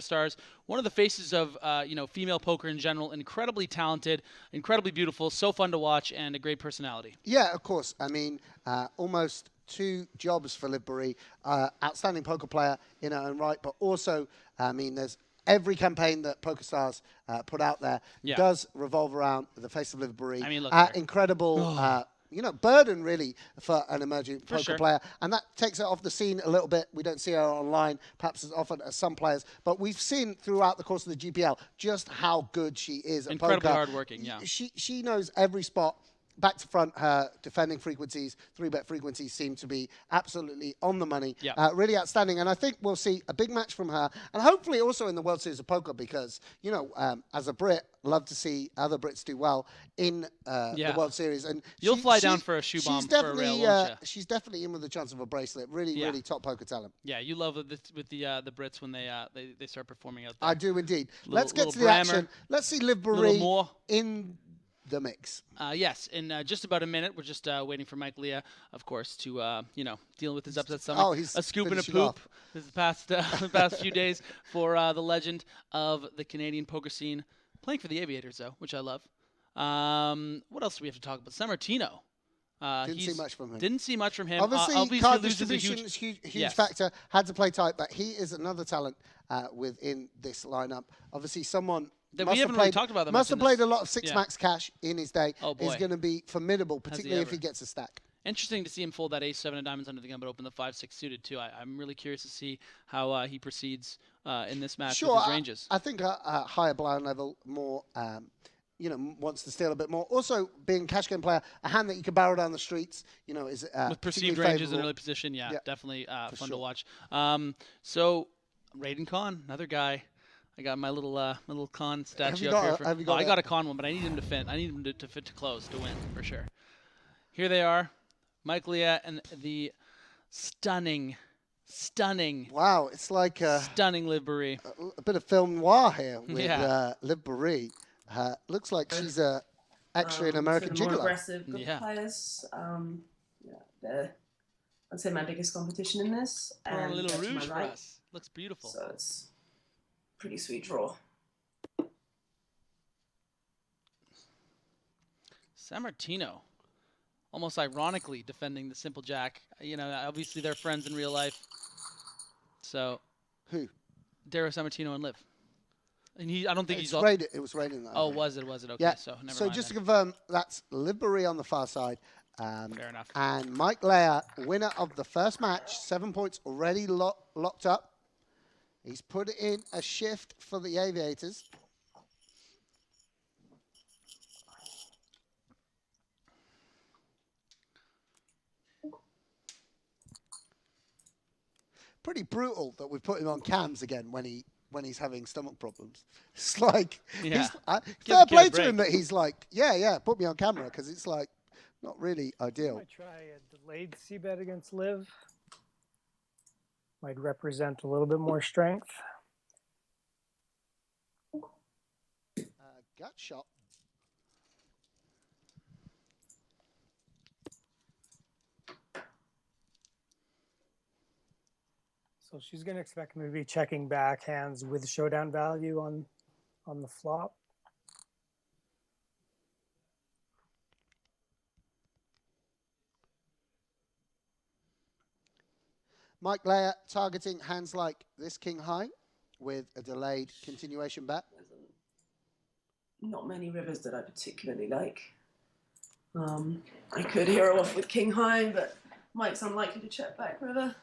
stars, one of the faces of female poker in general. Incredibly talented, incredibly beautiful, so fun to watch, and a great personality. Yeah, of course. I mean, almost 2 jobs for Liv Boeree. Outstanding poker player in her own right, but also, I mean, there's every campaign that PokerStars put out there does revolve around the face of Liv Boeree. I mean, look at her. Incredible. Burden really for an emerging poker player. And that takes her off the scene a little bit. We don't see her online perhaps as often as some players. But we've seen throughout the course of the GPL just how good she is at poker. Incredibly hardworking, yeah. She knows every spot. Back to front, her defending frequencies, 3-bet frequencies seem to be absolutely on the money. Yeah. Really outstanding. And I think we'll see a big match from her. And hopefully also in the World Series of Poker because, as a Brit, love to see other Brits do well in the World Series. And you'll fly down for a shoe bomb for a rail, won't you? She's definitely in with a chance of a bracelet. Really top poker talent. Yeah, you love it with the Brits when they start performing out there. I do indeed. Let's get to the action. Let's see Liv Boeree in the mix. Yes, in just about a minute. We're just waiting for Mike Leah, of course, to deal with his upset stomach. Oh, he's a scoop and a poop off. this the past few days for the legend of the Canadian poker scene, playing for the Aviators though, which I love. What else do we have to talk about? Sammartino. Didn't see much from him. Didn't see much from him. Obviously card distribution is a huge factor. Had to play tight, but he is another talent within this lineup. Obviously, someone that we haven't really talked about that must have played a lot of 6 yeah. max cash in his day. Oh boy. Is going to be formidable, particularly if he gets a stack. Interesting to see him fold that ace-7 of diamonds under the gun, but open the 5-6 suited too. I'm really curious to see how he proceeds in this match with his ranges. I think a higher blind level, more wants to steal a bit more. Also, being a cash game player, a hand that you can barrel down the streets, is with perceived ranges in early position. Yeah. Definitely fun to watch. So, Raiden Khan, another guy. I got my little Khan statue up here. I got a Khan one, but I need him to fit. I need him to fit to close to win for sure. Here they are, Mike Leah and the stunning. Wow, it's like stunning Liv Boeree. A bit of film noir here with Liv Boeree. Looks like she's actually an American gigolo. More aggressive players. I'd say my biggest competition in this. And a little rouge for us. Looks beautiful. So it's pretty sweet draw. Sammartino, almost ironically defending the simple jack. Obviously they're friends in real life. So who? Dario Sammartino and Liv. And I don't think it was Raiden. Oh, was it? Okay, yeah. So never So mind just then. to confirm, that's Liv Boeree on the far side. Fair enough. And Mike Leah, winner of the first match, 7 points already locked up. He's put in a shift for the Aviators. Pretty brutal that we put him on cams again when he's having stomach problems. It's like, fair play to him that he's like, put me on camera, because it's like not really ideal. I try a delayed c-bet against Liv. Might represent a little bit more strength. Gut shot. So she's going to expect me to be checking back hands with showdown value on the flop. Mike Leah targeting hands like this king high with a delayed continuation bet. Not many rivers that I particularly like. I could hero off with king high, but Mike's unlikely to check back river.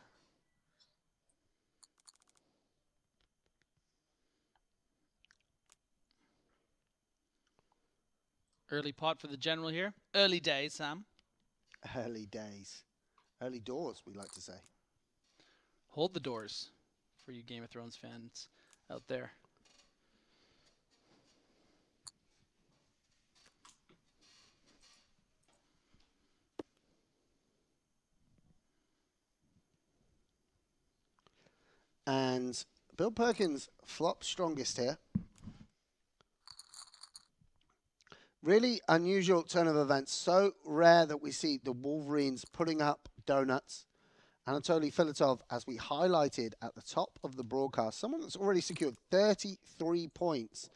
Early pot for the general here. Early days, Sam. Early days. Early doors, we like to say. Hold the doors for you Game of Thrones fans out there. And Bill Perkins flop strongest here. Really unusual turn of events. So rare that we see the Wolverines putting up donuts. Anatoly Filvatov, as we highlighted at the top of the broadcast, someone that's already secured 33 points.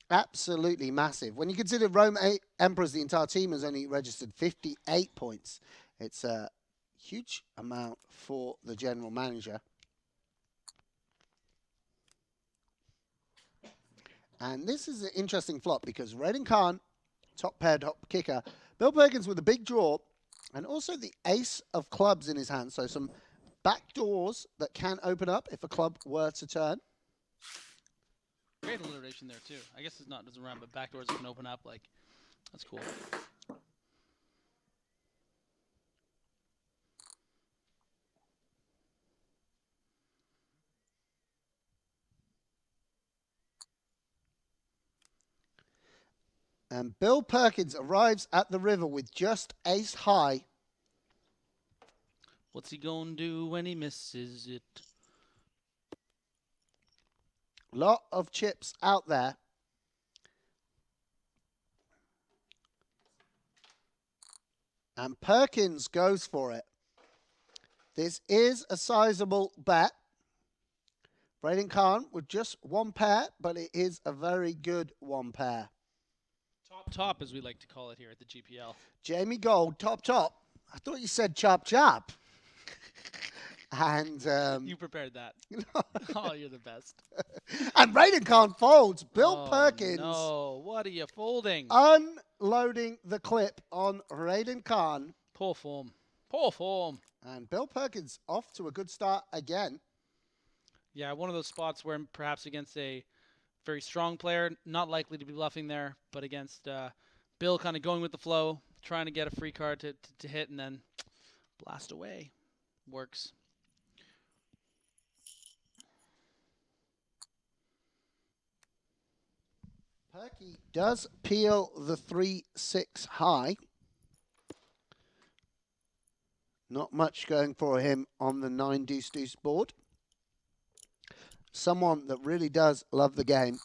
Absolutely massive. When you consider Rome Emperors, the entire team has only registered 58 points. It's a huge amount for the general manager. And this is an interesting flop because Raiden Khan, top pair, top kicker. Bill Perkins with a big draw. And also the ace of clubs in his hand. So some back doors that can open up if a club were to turn. Great alliteration there too. I guess doesn't rhyme, but back doors that can open up. Like, that's cool. And Bill Perkins arrives at the river with just ace high. What's he gonna do when he misses it? Lot of chips out there. And Perkins goes for it. This is a sizable bet. Raiden Khan with just one pair, but it is a very good one pair. Top, as we like to call it here at the GPL. Jamie Gold, top. I thought you said chop. And you prepared that. Oh, you're the best. And Raiden Khan folds. Bill Perkins. No, what are you folding? Unloading the clip on Raiden Khan. Poor form. And Bill Perkins off to a good start again. Yeah, one of those spots where perhaps against a very strong player, not likely to be bluffing there, but against Bill kind of going with the flow, trying to get a free card to hit and then blast away. Works. Perky does peel the 3-6 high. Not much going for him on the 9 deuce board. Someone that really does love the game.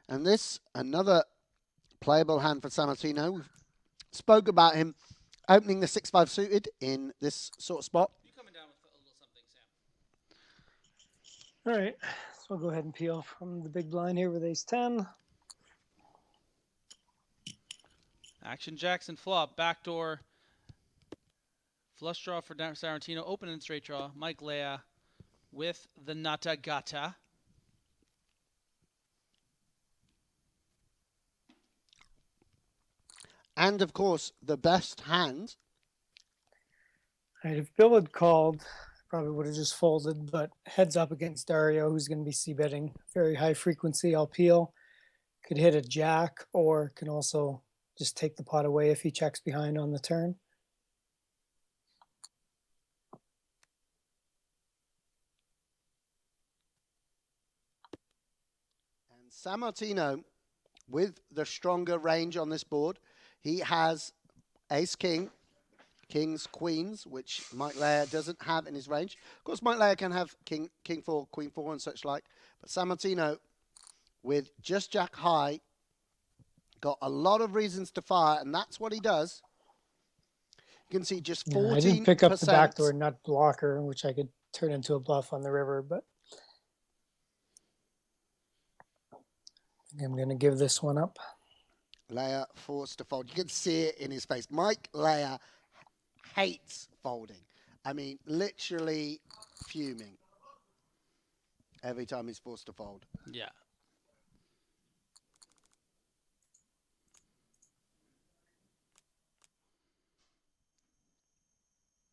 And this, another playable hand for Sammartino. We spoke about him opening the 6-5 suited in this sort of spot. You coming down with a little something, Sam? All right, so I'll go ahead and peel from the big blind here with ace-10. Action Jackson flop, backdoor, flush draw for Sammartino, open and straight draw. Mike Leah with the Nata Gata. And of course, the best hand. All right, if Bill had called, probably would have just folded, but heads up against Dario, who's going to be c-betting very high frequency. I'll peel, could hit a jack, or can also just take the pot away if he checks behind on the turn. And Sammartino with the stronger range on this board. He has ace-king, kings, queens, which Mike Leah doesn't have in his range. Of course, Mike Leah can have king 4, queen 4 and such like. But Sammartino with just jack high got a lot of reasons to fire, and that's what he does. You can see just 14%. I didn't pick up the backdoor nut blocker, which I could turn into a bluff on the river, but I'm going to give this one up. Leah forced to fold. You can see it in his face. Mike Leah hates folding. I mean, literally fuming every time he's forced to fold. Yeah.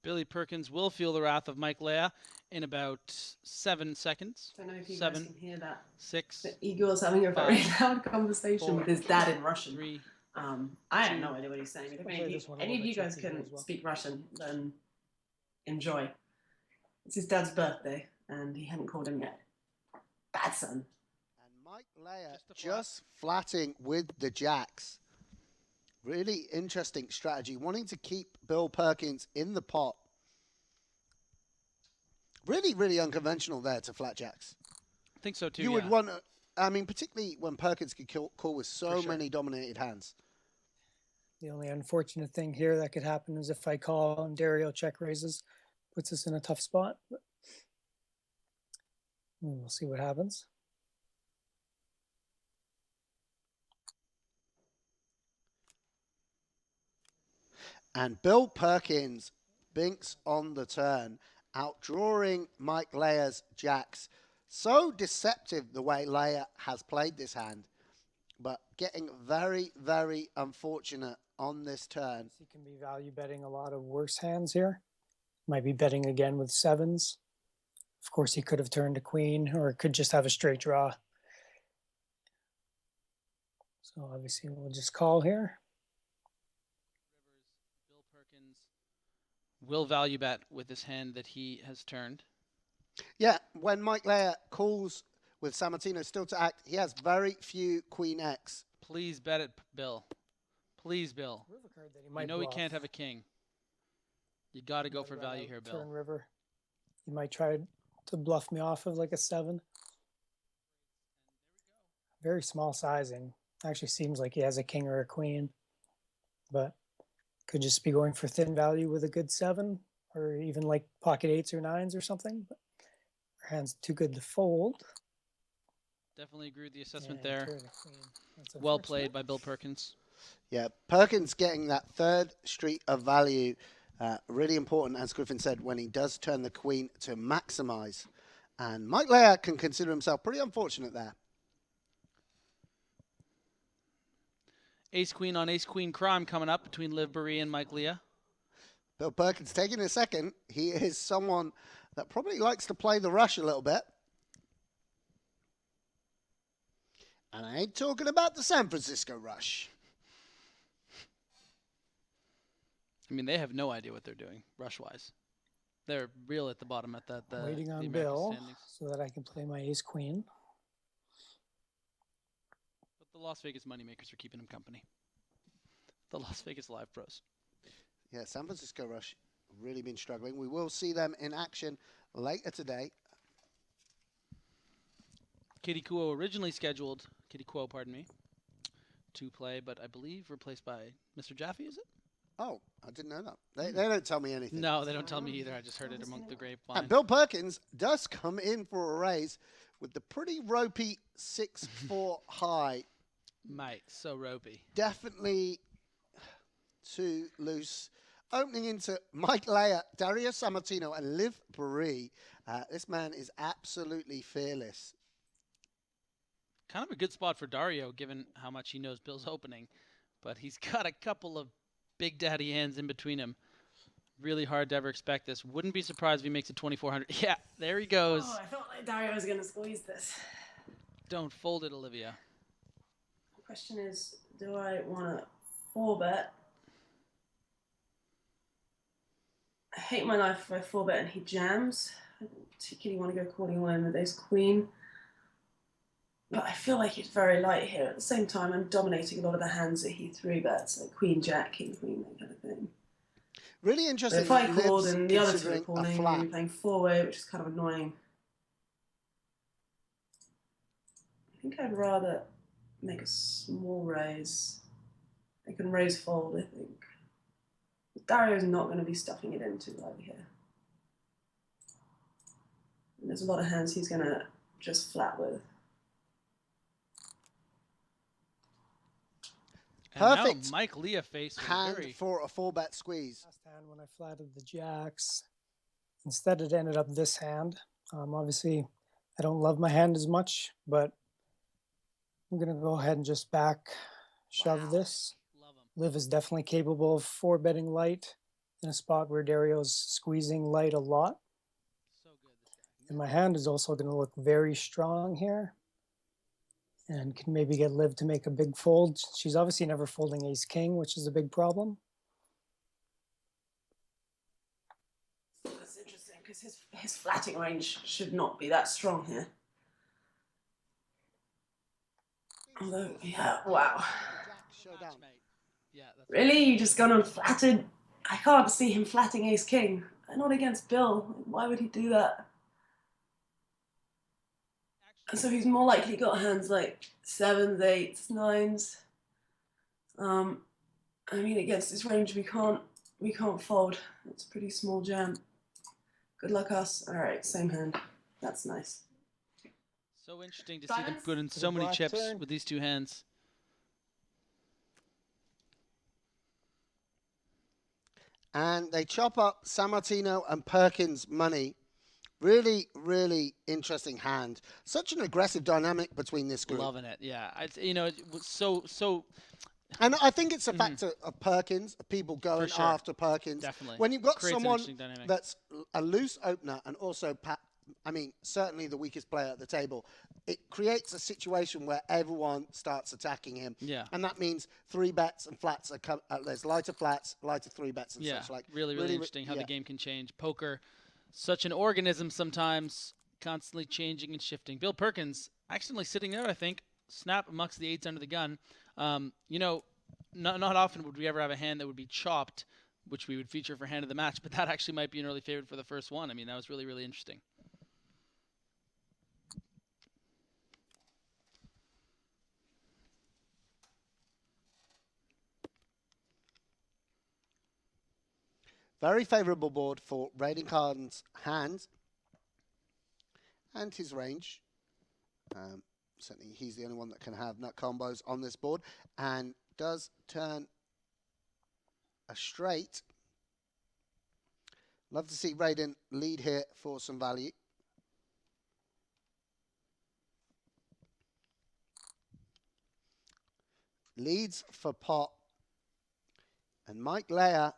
Billy Perkins will feel the wrath of Mike Leah in about 7 seconds. I don't know if you 7, guys can hear that. 6. But Igor's having a very loud conversation 4, with his dad in Russian. 3. I have no idea what he's saying. If any of you guys can speak Russian, then enjoy. It's his dad's birthday, and he hadn't called him yet. Bad son. And Mike Leah just flatting with the jacks. Really interesting strategy, wanting to keep Bill Perkins in the pot. Really, really unconventional there to flat jacks. think so too. You would want to, I mean, particularly when Perkins could call with so many dominated hands. The only unfortunate thing here that could happen is if I call and Dario check raises, puts us in a tough spot. But we'll see what happens. And Bill Perkins binks on the turn, outdrawing Mike Leah's jacks. So deceptive the way Leah has played this hand, but getting very, very unfortunate on this turn. He can be value betting a lot of worse hands here. Might be betting again with sevens. Of course, he could have turned a queen, or could just have a straight draw. So obviously we'll just call here. Bill Perkins will value bet with this hand that he has turned. Yeah, when Mike Leah calls with Sammartino still to act, he has very few Queen X. Please bet it, Bill. Please, Bill. You know he can't have a king. You got to go for value here, Bill. Turn river. He might try to bluff me off of like a 7. Very small sizing. Actually seems like he has a king or a queen, but could just be going for thin value with a good 7, or even like pocket 8s or 9s or something. But our hand's too good to fold. Definitely agree with the assessment there. Well played by Bill Perkins. Yeah, Perkins getting that third street of value. Really important, as Griffin said, when he does turn the queen to maximize. And Mike Leah can consider himself pretty unfortunate there. Ace-queen on ace-queen crime coming up between Liv Boeree and Mike Leah. Bill Perkins taking a second. He is someone that probably likes to play the rush a little bit. And I ain't talking about the San Francisco rush. I mean, they have no idea what they're doing, rush-wise. They're real at the bottom at that. Waiting on Bill so that I can play my ace-queen. But the Las Vegas moneymakers are keeping him company. The Las Vegas Live Pros. Yeah, San Francisco rush really been struggling. We will see them in action later today. Kitty Kuo originally scheduled, to play, but I believe replaced by Mr. Jaffe, is it? Oh, I didn't know that. They don't tell me anything. No, they don't tell me either. I just heard it among the grapevine. And Bill Perkins does come in for a raise with the pretty ropey 6-4 high. Mate, so ropey. Definitely too loose. Opening into Mike Leah, Dario Sammartino, and Liv Boeree. This man is absolutely fearless. Kind of a good spot for Dario, given how much he knows Bill's opening. But he's got a couple of big daddy hands in between him. Really hard to ever expect this. Wouldn't be surprised if he makes it 2,400. Yeah, there he goes. Oh, I felt like Dario was going to squeeze this. Don't fold it, Olivia. The question is, do I want to 4-bet? I hate my life if I 4-bet and he jams. I don't particularly want to go calling all in with ace queen. But I feel like it's very light here. At the same time, I'm dominating a lot of the hands that he 3-bets, like queen, jack, king, queen, that kind of thing. Really interesting. But if I called and the other two are calling, I'm playing 4-way, which is kind of annoying. I think I'd rather make a small raise. I can raise fold, I think. But Dario's not going to be stuffing it in too early here. And there's a lot of hands he's going to just flat with. Perfect. Now Mike Leah face hand for a 4-bet squeeze. Last hand when I flatted the jacks. Instead, it ended up this hand. Obviously, I don't love my hand as much, but I'm going to go ahead and just back shove this. Liv is definitely capable of 4-betting light in a spot where Dario's squeezing light a lot. So good, this guy. And my hand is also going to look very strong here. And can maybe get Liv to make a big fold. She's obviously never folding ace-king, which is a big problem. That's interesting, because his flatting range should not be that strong here. Although, yeah, wow. Really? You just gone unflattered? I can't see him flatting ace-king. Not against Bill. Why would he do that? So he's more likely got hands like 7s, 8s, 9s. I mean, against this range, we can't fold. It's a pretty small jam. Good luck us. All right, same hand. That's nice. So interesting to see them good in so many chips with these two hands. And they chop up Sammartino and Perkins money. Really, really interesting hand. Such an aggressive dynamic between this group. Loving it, yeah. You know, it was so. And I think it's a factor of Perkins, of people going after Perkins. Definitely. When you've got someone that's a loose opener and also, certainly the weakest player at the table, it creates a situation where everyone starts attacking him. Yeah. And that means 3 bets and flats are there's lighter flats, lighter 3 bets and such like. Really interesting how the game can change. Poker, such an organism sometimes, constantly changing and shifting. Bill Perkins accidentally sitting there, I think, snap amongst the 8s under the gun. You know, not often would we ever have a hand that would be chopped, which we would feature for hand of the match, but that actually might be an early favorite for the first one. I mean, that was really, really interesting. Very favourable board for Raiden Khan's hand and his range. Certainly he's the only one that can have nut combos on this board and does turn a straight. Love to see Raiden lead here for some value. Leads for pot. And Mike Leah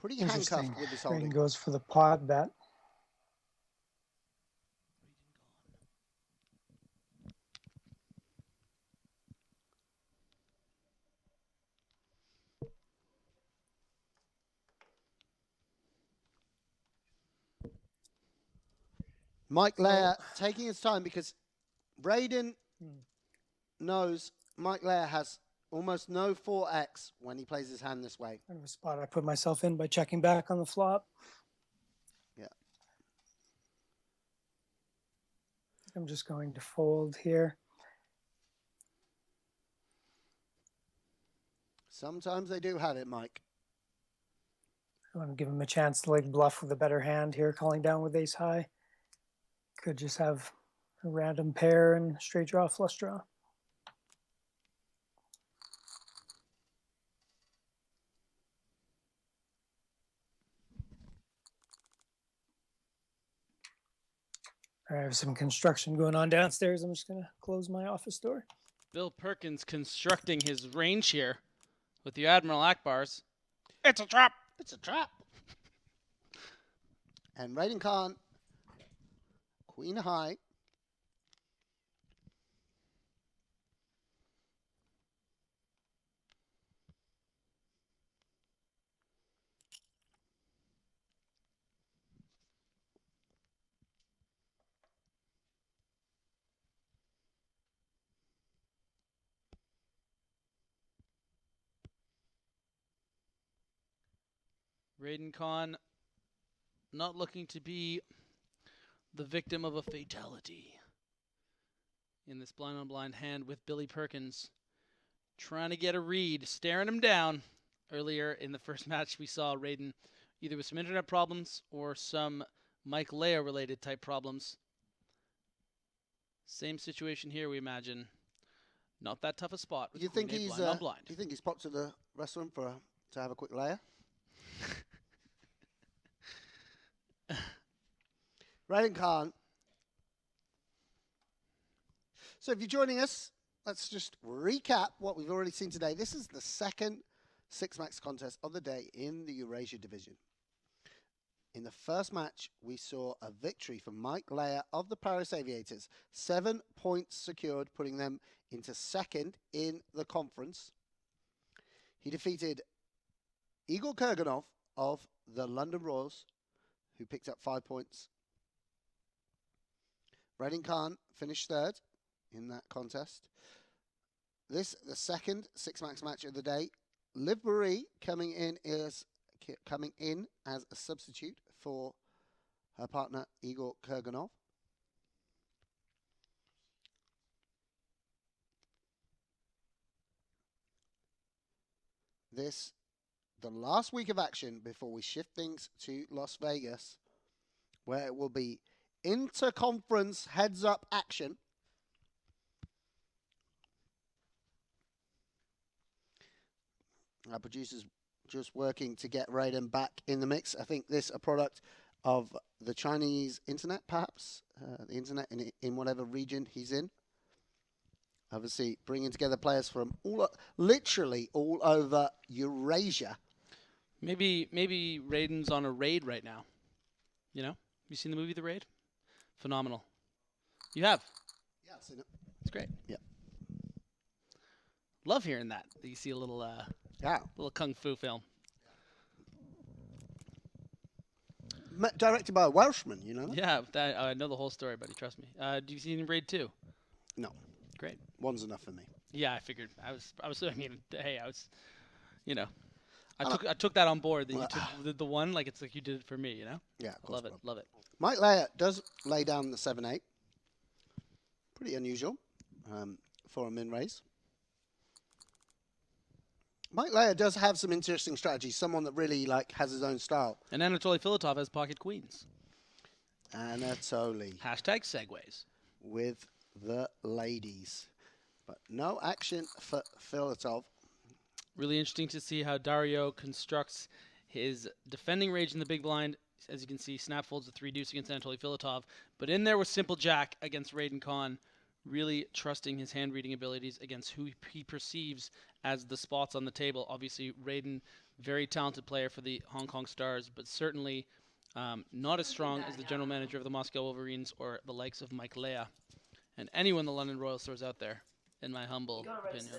pretty handcuffed with this holding. Raiden goes for the pot bet. Mike Leah taking his time because Raiden knows Mike Leah has almost no 4x when he plays his hand this way. Kind of a spot I put myself in by checking back on the flop. Yeah. I'm just going to fold here. Sometimes they do have it, Mike. I want to give him a chance to like bluff with a better hand here, calling down with ace high. Could just have a random pair and straight draw, flush draw. I have some construction going on downstairs. I'm just going to close my office door. Bill Perkins constructing his range here with the Admiral Akbars. It's a trap. It's a trap. And Raiden Khan, queen high. Raiden Khan not looking to be the victim of a fatality in this blind on blind hand with Billy Perkins trying to get a read, staring him down. Earlier in the first match, we saw Raiden either with some internet problems or some Mike Leah related type problems. Same situation here, we imagine. Not that tough a spot. Do you think he's blind on blind. Do you think he's popped to the restaurant to have a quick Leah? Raiden Khan. So if you're joining us, let's just recap what we've already seen today. This is the second six-max contest of the day in the Eurasia division. In the first match, we saw a victory for Mike Leah of the Paris Aviators. 7 points secured, putting them into second in the conference. He defeated Igor Kuganov of the London Royals, who picked up 5 points. Raiden Khan finished third in that contest. This, the second six-max match of the day. Liv Boeree coming in as a substitute for her partner Igor Kuganov. this the last week of action before we shift things to Las Vegas, where it will be inter-conference heads-up action. Our producer's just working to get Raiden back in the mix. I think this a product of the Chinese internet, perhaps, the internet in whatever region he's in. Obviously, bringing together players from literally all over Eurasia. Maybe Raiden's on a raid right now. You know? Have you seen the movie The Raid? Phenomenal. You have? Yeah, I've seen it. It's great. Yeah. Love hearing that. You see a little little kung fu film. Directed by a Welshman, you know that? Yeah, I know the whole story, buddy. Trust me. Do you see Raid 2? No. Great. One's enough for me. Yeah, I figured. I mean, hey, I took that on board. That you took the one, like it's like you did it for me, you know? Yeah, of course, love it. Mike Leah does lay down the 7-8. Pretty unusual for a min raise. Mike Leah does have some interesting strategies. Someone that really has his own style. And Anatoly Filvatov has pocket queens. Anatoly. Hashtag segues. With the ladies. But no action for Filvatov. Really interesting to see how Dario constructs his defending range in the big blind. As you can see, snap folds the 3 deuce against Anatoly Filvatov. But in there with simple jack against Raiden Khan. Really trusting his hand reading abilities against who he perceives as the spots on the table. Obviously, Raiden, very talented player for the Hong Kong Stars, but certainly not as strong as the general manager of the Moscow Wolverines or the likes of Mike Leah and anyone the London Royal Stars out there, in my humble opinion.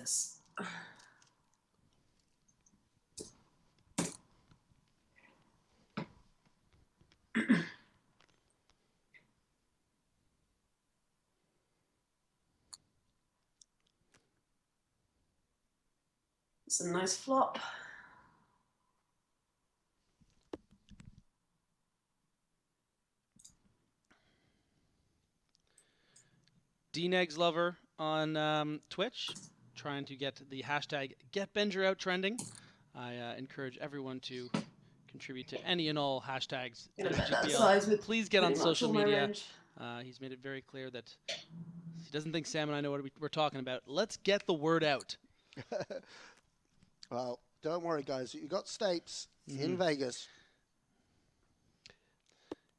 It's a nice flop. DNegs Lover on Twitch, trying to get the hashtag GetBenger out trending. I encourage everyone to contribute to any and all hashtags. GPL. Please get on social media. He's made it very clear that he doesn't think Sam and I know what we're talking about. Let's get the word out. Well, don't worry, guys. You got States in Vegas.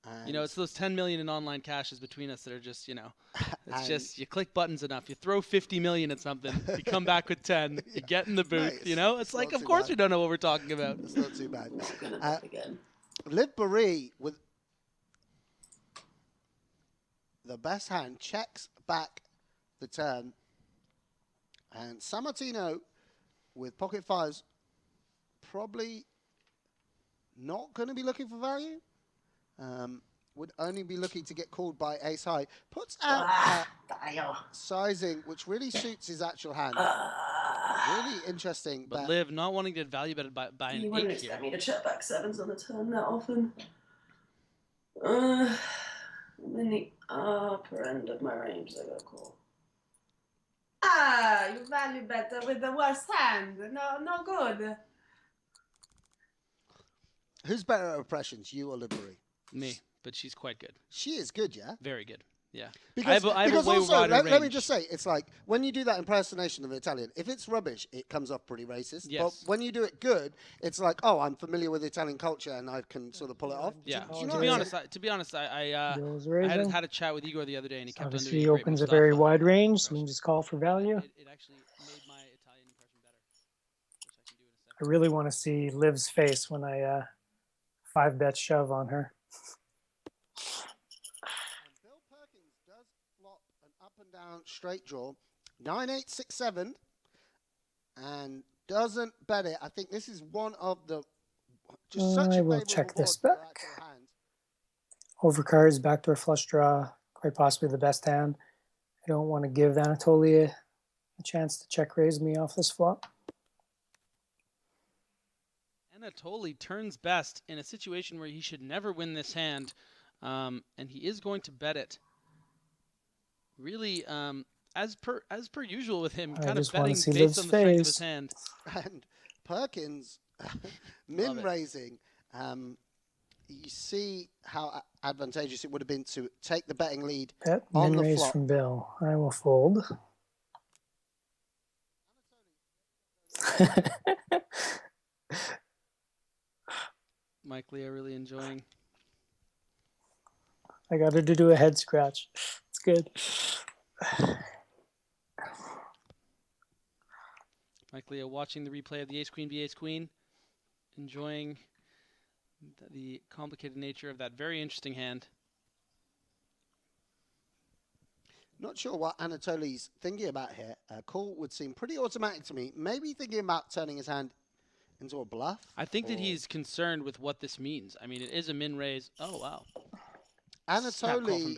And it's those 10 million in online cashes between us that are just, it's just you click buttons enough. You throw 50 million at something, you come back with 10, you get in the booth, nice. It's like, of course we don't know what we're talking about. It's not too bad. Liv Boeree with the best hand checks back the turn. And Sammartino with pocket fives, probably not going to be looking for value. Would only be looking to get called by ace high. Puts out sizing, which really suits his actual hand. Really interesting. But Liv not wanting to get value betted by an 8 You wouldn't expect me to check back sevens on the turn that often. I'm in the upper end of my range, I gotta call. You value better with the worst hand. No good. Who's better at impressions, you or Liv Boeree? Me, but she's quite good. She is good, yeah? Very good, yeah. Because I have a way also, wider let me just say, it's like, when you do that impersonation of Italian, if it's rubbish, it comes off pretty racist. Yes. But when you do it good, it's like, oh, I'm familiar with Italian culture and I can sort of pull it off. Yeah. Do you know to be honest, I had a chat with Igor the other day and he kept Obviously, he opens a very wide range, so we can just call for value. It actually made my Italian impression better, which I can do in a second. I really want to see Liv's face when I 5-bet shove on her. And Bill Perkins does flop an up and down straight draw, 9-8-6-7, and doesn't bet it. I think this is one of the just such I will check this back. Overcards, backdoor flush draw, quite possibly the best hand. I don't want to give Anatoly a chance to check raise me off this flop. Anatoly turns best in a situation where he should never win this hand, and he is going to bet it. Really, as per usual with him, kind of betting based on the strength of his hand. And Perkins min raising. You see how advantageous it would have been to take the betting lead on the flop. From Bill. I will fold. Mike Leah really enjoying. I got her to do a head scratch. It's good. Mike Leah watching the replay of the ace-queen, b-ace-queen, enjoying the complicated nature of that very interesting hand. Not sure what Anatoly's thinking about here. Call would seem pretty automatic to me. Maybe thinking about turning his hand into a bluff. I think that he's concerned with what this means. I mean, it is a min raise. Oh, wow. Anatoly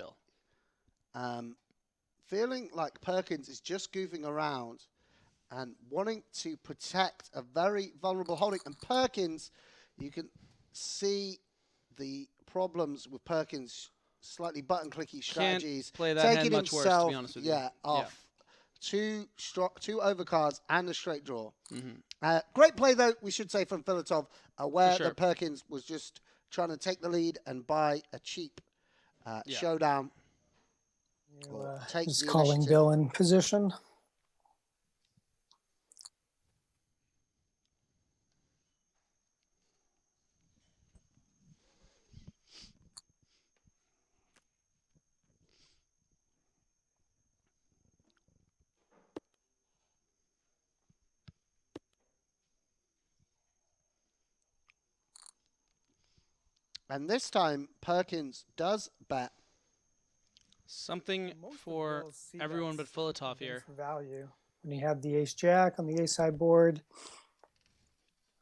feeling like Perkins is just goofing around and wanting to protect a very vulnerable holding. And Perkins, you can see the problems with Perkins' slightly button-clicky strategies. Can't play that hand much worse, to be honest with you. Yeah, off. Two overcards and a straight draw. Great play, though, we should say, from Filvatov, aware that Perkins was just trying to take the lead and buy a cheap showdown. Just calling Bill in position. And this time, Perkins does bet. Something for everyone but Filvatov here. Value. When he had the ace-jack on the ace-high board,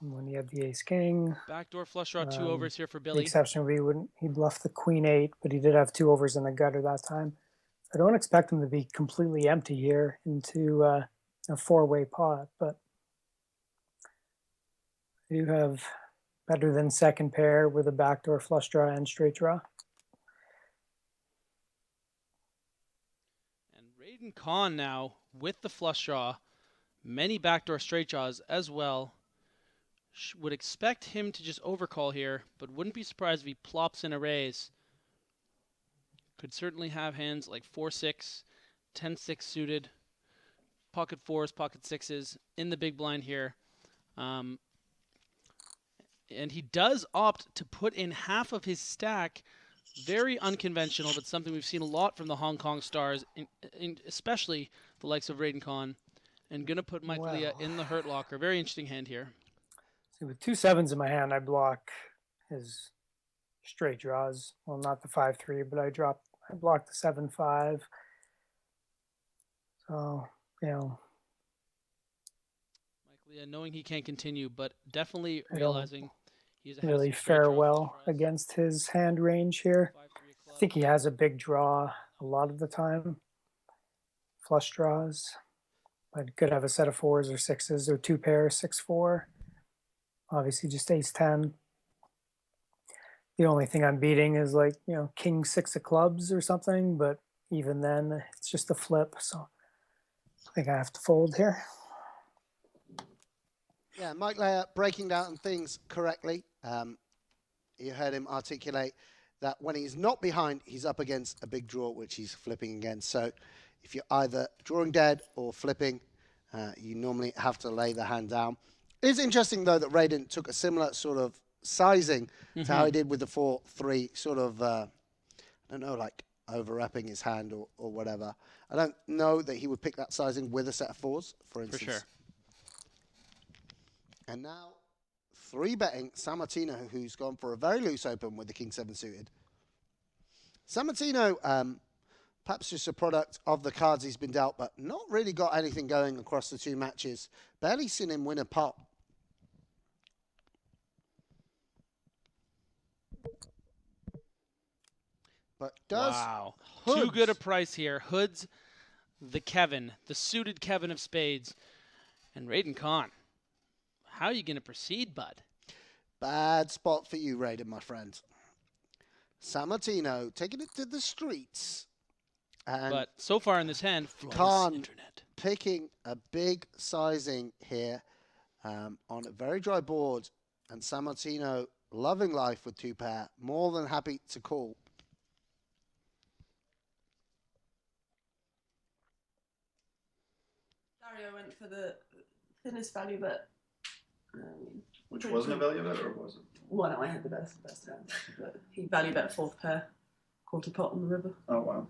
and when he had the ace-king. Backdoor flush draw, 2 overs here for Billy. The exception would be he bluffed the queen-8, but he did have 2 overs in the gutter that time. I don't expect him to be completely empty here into a 4-way pot, but I do have better than second pair with a backdoor flush draw and straight draw. And Raiden Khan now with the flush draw, many backdoor straight draws as well. Would expect him to just overcall here, but wouldn't be surprised if he plops in a raise. Could certainly have hands like 4-6, 10-6 suited, pocket 4s, pocket 6s in the big blind here. And he does opt to put in half of his stack. Very unconventional, but something we've seen a lot from the Hong Kong stars, especially the likes of Raiden Khan. And going to put Mike Leah in the hurt locker. Very interesting hand here. See, with 2 7s in my hand, I block his straight draws. Well, not the 5-3, but I blocked the 7-5. So, Mike Leah knowing he can't continue, but definitely realizing he's a really fare well against his hand range here. I think he has a big draw a lot of the time. Flush draws. I could have a set of 4s or 6s or 2 pairs, 6-4. Obviously just ace-10. The only thing I'm beating is like, king 6 of clubs or something, but even then it's just a flip. So I think I have to fold here. Yeah, Mike Leah breaking down things correctly. You heard him articulate that when he's not behind, he's up against a big draw, which he's flipping against. So if you're either drawing dead or flipping, you normally have to lay the hand down. It's interesting, though, that Raiden took a similar sort of sizing to how he did with the 4-3, sort of, I don't know, like over-wrapping his hand or whatever. I don't know that he would pick that sizing with a set of 4s, for instance. For sure. And now, 3-betting Sammartino, who's gone for a very loose open with the king 7 suited. Sammartino, perhaps just a product of the cards he's been dealt, but not really got anything going across the 2 matches. Barely seen him win a pot. But does Hoods. Too good a price here. Hoods, the suited Kevin of spades, and Raiden Khan. How are you going to proceed, bud? Bad spot for you, Raiden, my friend. Sammartino taking it to the streets. And but so far in this hand, Khan picking a big sizing here. on a very dry board, and Sammartino loving life with 2 pair, more than happy to call. Dario went for the thinnest value bet. Which wasn't a value bet, or was it? Well, no, I had the best hand. But he value bet 4th pair, quarter pot on the river. Oh, wow.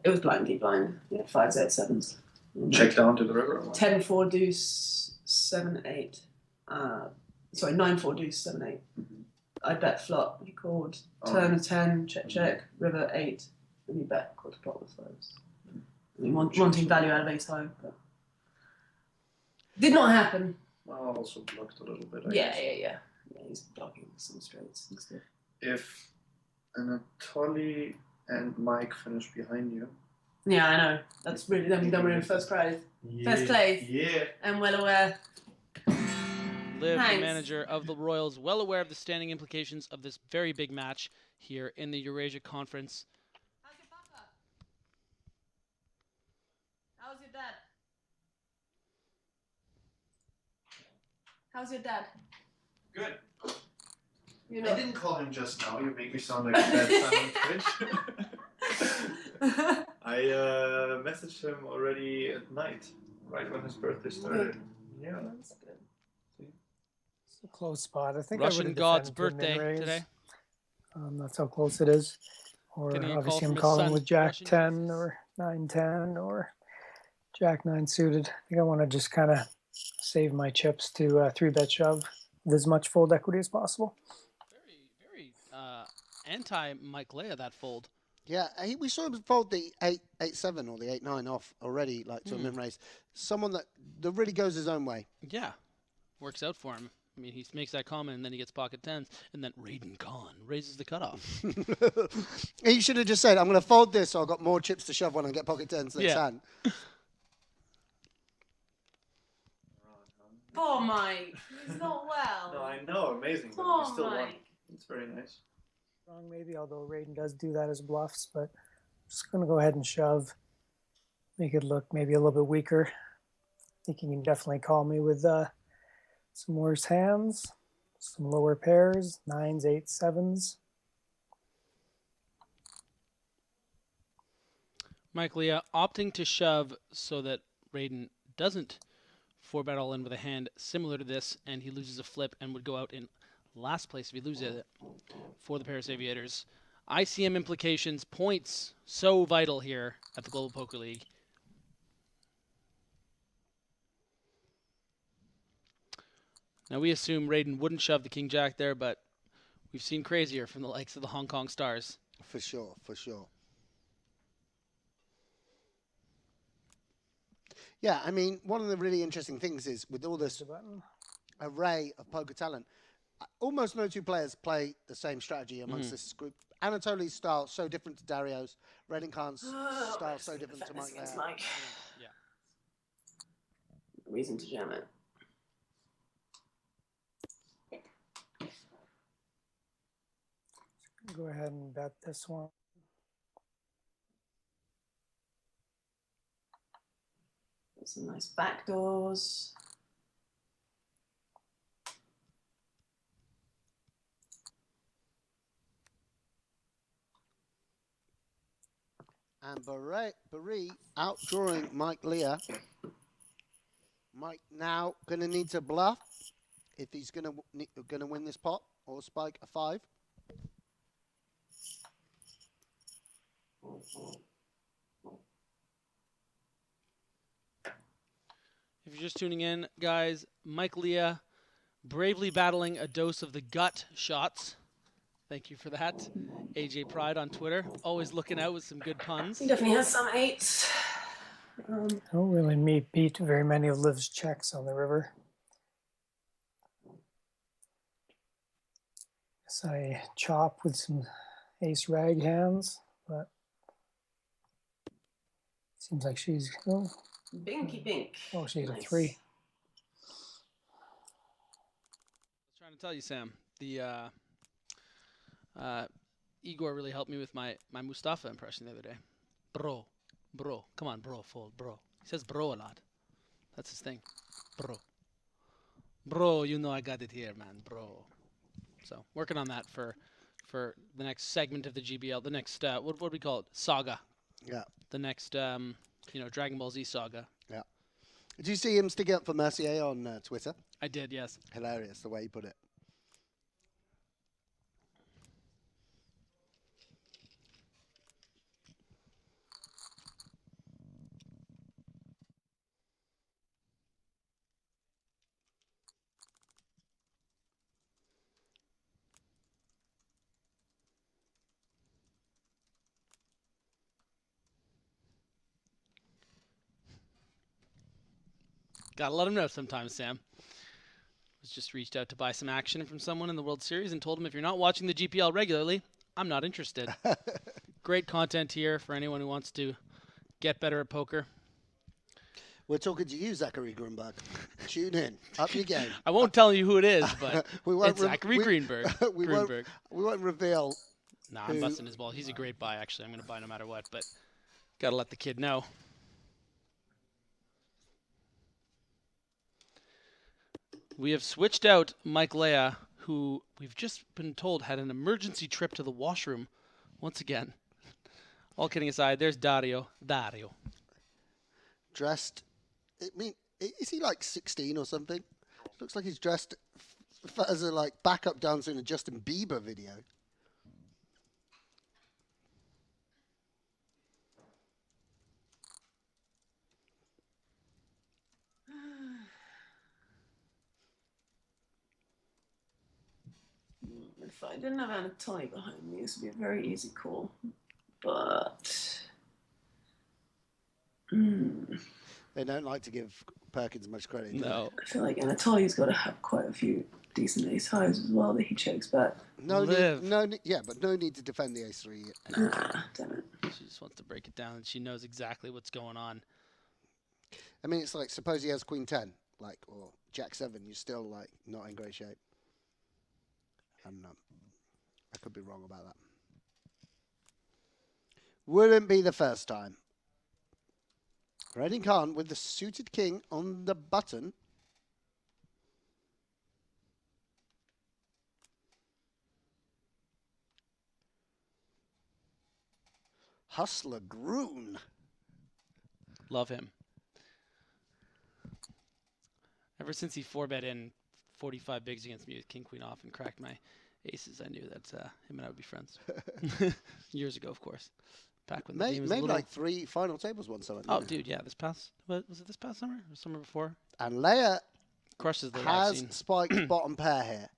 It was blind, deep blind. Yeah, 5s, 8s, 7s. Check down to the river? 10, 4, deuce, 7, 8. Sorry, 9, 4, deuce, 7, 8. I bet flop. He called. Turn of 10, check, check. River 8. And he bet quarter pot with 5s. I mean, wanting value out of ace high, but did not happen. Well, also blocked a little bit. Yeah, he's blocking some straights and stuff. If Anatoly and Mike finish behind you. Yeah, I know. That's really then we're in first prize. First place. Yeah. I'm well aware. Liv, the manager of the Royals, well aware of the standing implications of this very big match here in the Eurasia Conference. How's your papa? How's your dad? How's your dad? Good. You I know. didn't call him just now. You make me sound like a bad son on Twitch. I messaged him already at night, right when his birthday started. Yeah. That's good. It's a close spot. I think Russian I God's defended the birthday min-raise. today. That's how close it is. Or Getting a call obviously from I'm his calling son, with Jack Russian 10 Jesus. or 9-10 or Jack 9 suited. I think I want to just kind of save my chips to 3-bet shove with as much fold equity as possible. Very anti-Mike Leah, that fold. Yeah, we saw him fold the 8-7 or the 8-9 off already, like to a min raise. Someone that really goes his own way. Yeah, works out for him. I mean, he makes that comment, and then he gets pocket 10s, and then Raiden Khan raises the cutoff. He should have just said, I'm going to fold this so I've got more chips to shove when I get pocket 10s next hand. Poor Mike. He's not well. No, I know. Amazing. But Poor you still won. Mike. It's very nice. Wrong maybe, although Raiden does do that as bluffs, but I'm just going to go ahead and shove. Make it look maybe a little bit weaker. I think he can definitely call me with some worse hands, some lower pairs, 9s, 8s, 7s. Mike Leah opting to shove so that Raiden doesn't 4-bet all in with a hand similar to this, and he loses a flip and would go out in last place if he loses it for the Paris Aviators. ICM implications, points, so vital here at the Global Poker League. Now we assume Raiden wouldn't shove the King-Jack there, but we've seen crazier from the likes of the Hong Kong Stars. For sure, for sure. Yeah, I mean, one of the really interesting things is with all this array of poker talent, almost no 2 players play the same strategy amongst this group. Anatoly's style so different to Dario's. Raiden Khan's style so different to Mike. Yeah. Reason to jam it. Go ahead and bet this one. Some nice backdoors. And Boeree outdrawing Mike Leah. Mike now going to need to bluff if he's going to win this pot or spike a 5. If you're just tuning in, guys, Mike Leah bravely battling a dose of the gut shots. Thank you for that. AJ Pride on Twitter, always looking out with some good puns. He definitely has some 8s. I don't really beat very many of Liv's checks on the river. Guess I chop with some ace rag hands, but seems like she's Binky bink. Oh, she's Nice. a 3. I was trying to tell you, Sam, the Igor really helped me with my Mustafa impression the other day. Bro. Come on, bro, fold, bro. He says bro a lot. That's his thing. Bro, you know I got it here, man, bro. So working on that for the next segment of the GBL, the next what do we call it? Saga. Yeah. The next Dragon Ball Z saga. Yeah. Did you see him sticking up for Mercier on Twitter? I did, yes. Hilarious the way he put it. Gotta let him know sometimes, Sam. Was just reached out to buy some action from someone in the World Series and told him if you're not watching the GPL regularly, I'm not interested. Great content here for anyone who wants to get better at poker. We're talking to you, Zachary Greenberg. Tune in. Up your game. I won't tell you who it is, but it's Zachary Greenberg. We won't reveal. Nah, I'm busting his ball. He's a great buy, actually. I'm going to buy no matter what, but got to let the kid know. We have switched out Mike Leah, who we've just been told had an emergency trip to the washroom once again. All kidding aside, there's Dario. Dressed, I mean, is he like 16 or something? Looks like he's dressed as a backup dancer in a Justin Bieber video. If I didn't have Anatoly behind me, this would be a very easy call. But They don't like to give Perkins much credit. No. I feel like Anatoly's got to have quite a few decent ace highs as well that he checks back. No need to defend the ace 3. Damn it. She just wants to break it down, and she knows exactly what's going on. I mean, it's like, suppose he has queen 10, or jack 7, you're still not in great shape. I don't know. I could be wrong about that. Wouldn't be the first time. Raiden Khan with the suited king on the button. Hustler Groon. Love him. Ever since he 4-bet in 45 bigs against me with king, queen off and cracked my aces, I knew that him and I would be friends. Years ago, of course. Back when the game was made little... 3 final tables one summer. Oh, dude, yeah. Was it this past summer or summer before? And Leah crushes the has spiked bottom pair here.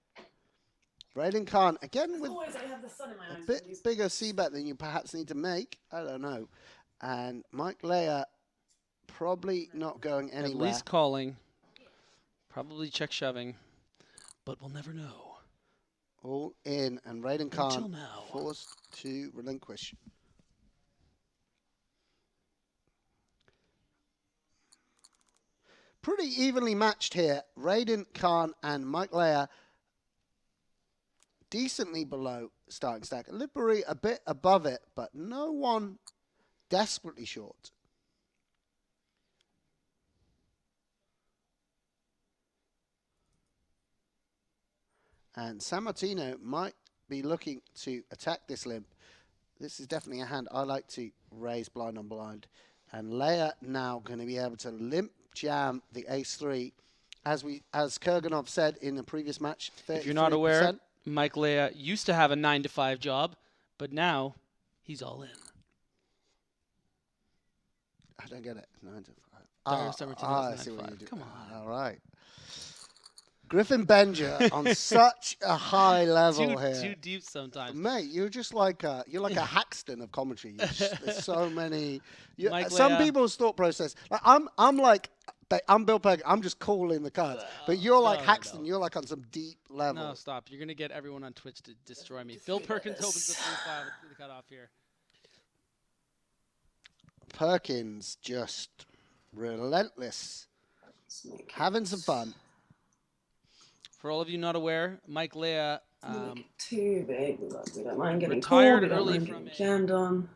Raiden Khan, again, with a bit bigger c-bet than you perhaps need to make. I don't know. And Mike Leah probably not going anywhere. At least calling. Probably check shoving. But we'll never know. All in, and Raiden Khan forced to relinquish. Pretty evenly matched here. Raiden Khan and Mike Leah decently below starting stack. Liv Boeree a bit above it, but no one desperately short. And Sammartino might be looking to attack this limp. This is definitely a hand I like to raise blind on blind. And Leah now going to be able to limp jam the ace-3. As Kuganov said in the previous match, 33%. If you're not aware, Mike Leah used to have a 9-to-5 job, but now he's all in. I don't get it. 9 to 5. I see what you do. Come on. All right. Griffin Benger on such a high level here. Too deep sometimes. Mate, you're just like a Haxton of commentary. There's so many. Some people's thought process. I'm Bill Perkins. I'm just calling the cards. But you're like Haxton. No. You're like on some deep level. No, stop. You're going to get everyone on Twitch to destroy me. Bill Perkins opens the 3-5 with the cutoff here. Perkins just relentless. Having some fun. For all of you not aware, Mike Leah too big. We don't mind getting retired called, early from from jammed on,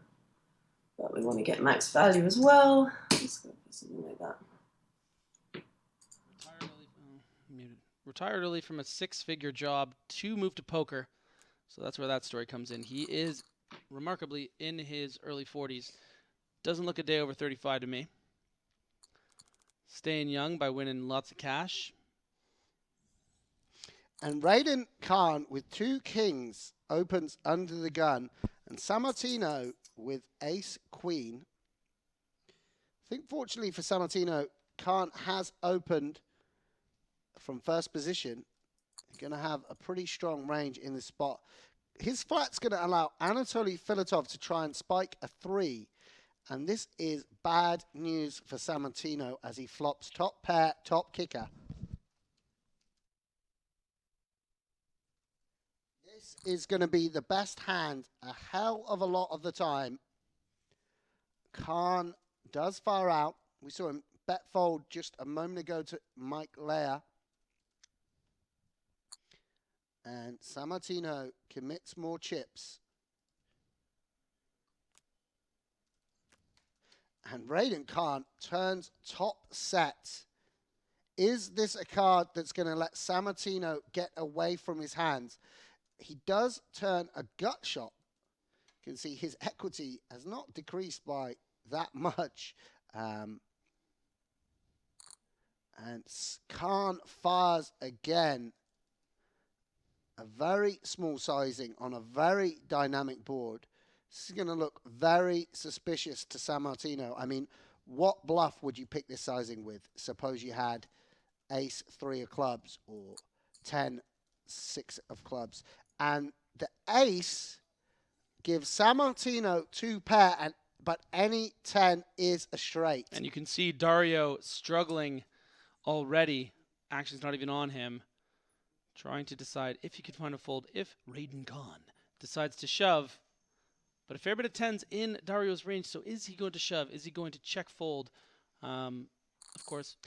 but we want to get max value as well. Let's go for something like that. retired early from a 6-figure job to move to poker. So that's where that story comes in. He is remarkably in his early 40s. Doesn't look a day over 35 to me. Staying young by winning lots of cash. And Raiden Khan with 2 kings opens under the gun. And Sammartino with ace queen. I think fortunately for Sammartino, Khan has opened from first position. He's going to have a pretty strong range in this spot. His flat's going to allow Anatoly Filvatov to try and spike a 3. And this is bad news for Sammartino as he flops top pair, top kicker. This is going to be the best hand a hell of a lot of the time. Khan does fire out. We saw him bet fold just a moment ago to Leah. And Sammartino commits more chips. And Raiden Khan turns top set. Is this a card that's going to let Sammartino get away from his hands? He does turn a gut shot. You can see his equity has not decreased by that much. And Khan fires again. A very small sizing on a very dynamic board. This is going to look very suspicious to Sammartino. I mean, what bluff would you pick this sizing with? Suppose you had ace 3 of clubs or 10 6 of clubs. And the ace gives Sammartino 2 pair, but any 10 is a straight. And you can see Dario struggling already. Action's not even on him. Trying to decide if he could find a fold if Raiden Khan decides to shove. But a fair bit of 10s in Dario's range, so is he going to shove? Is he going to check fold? Of course.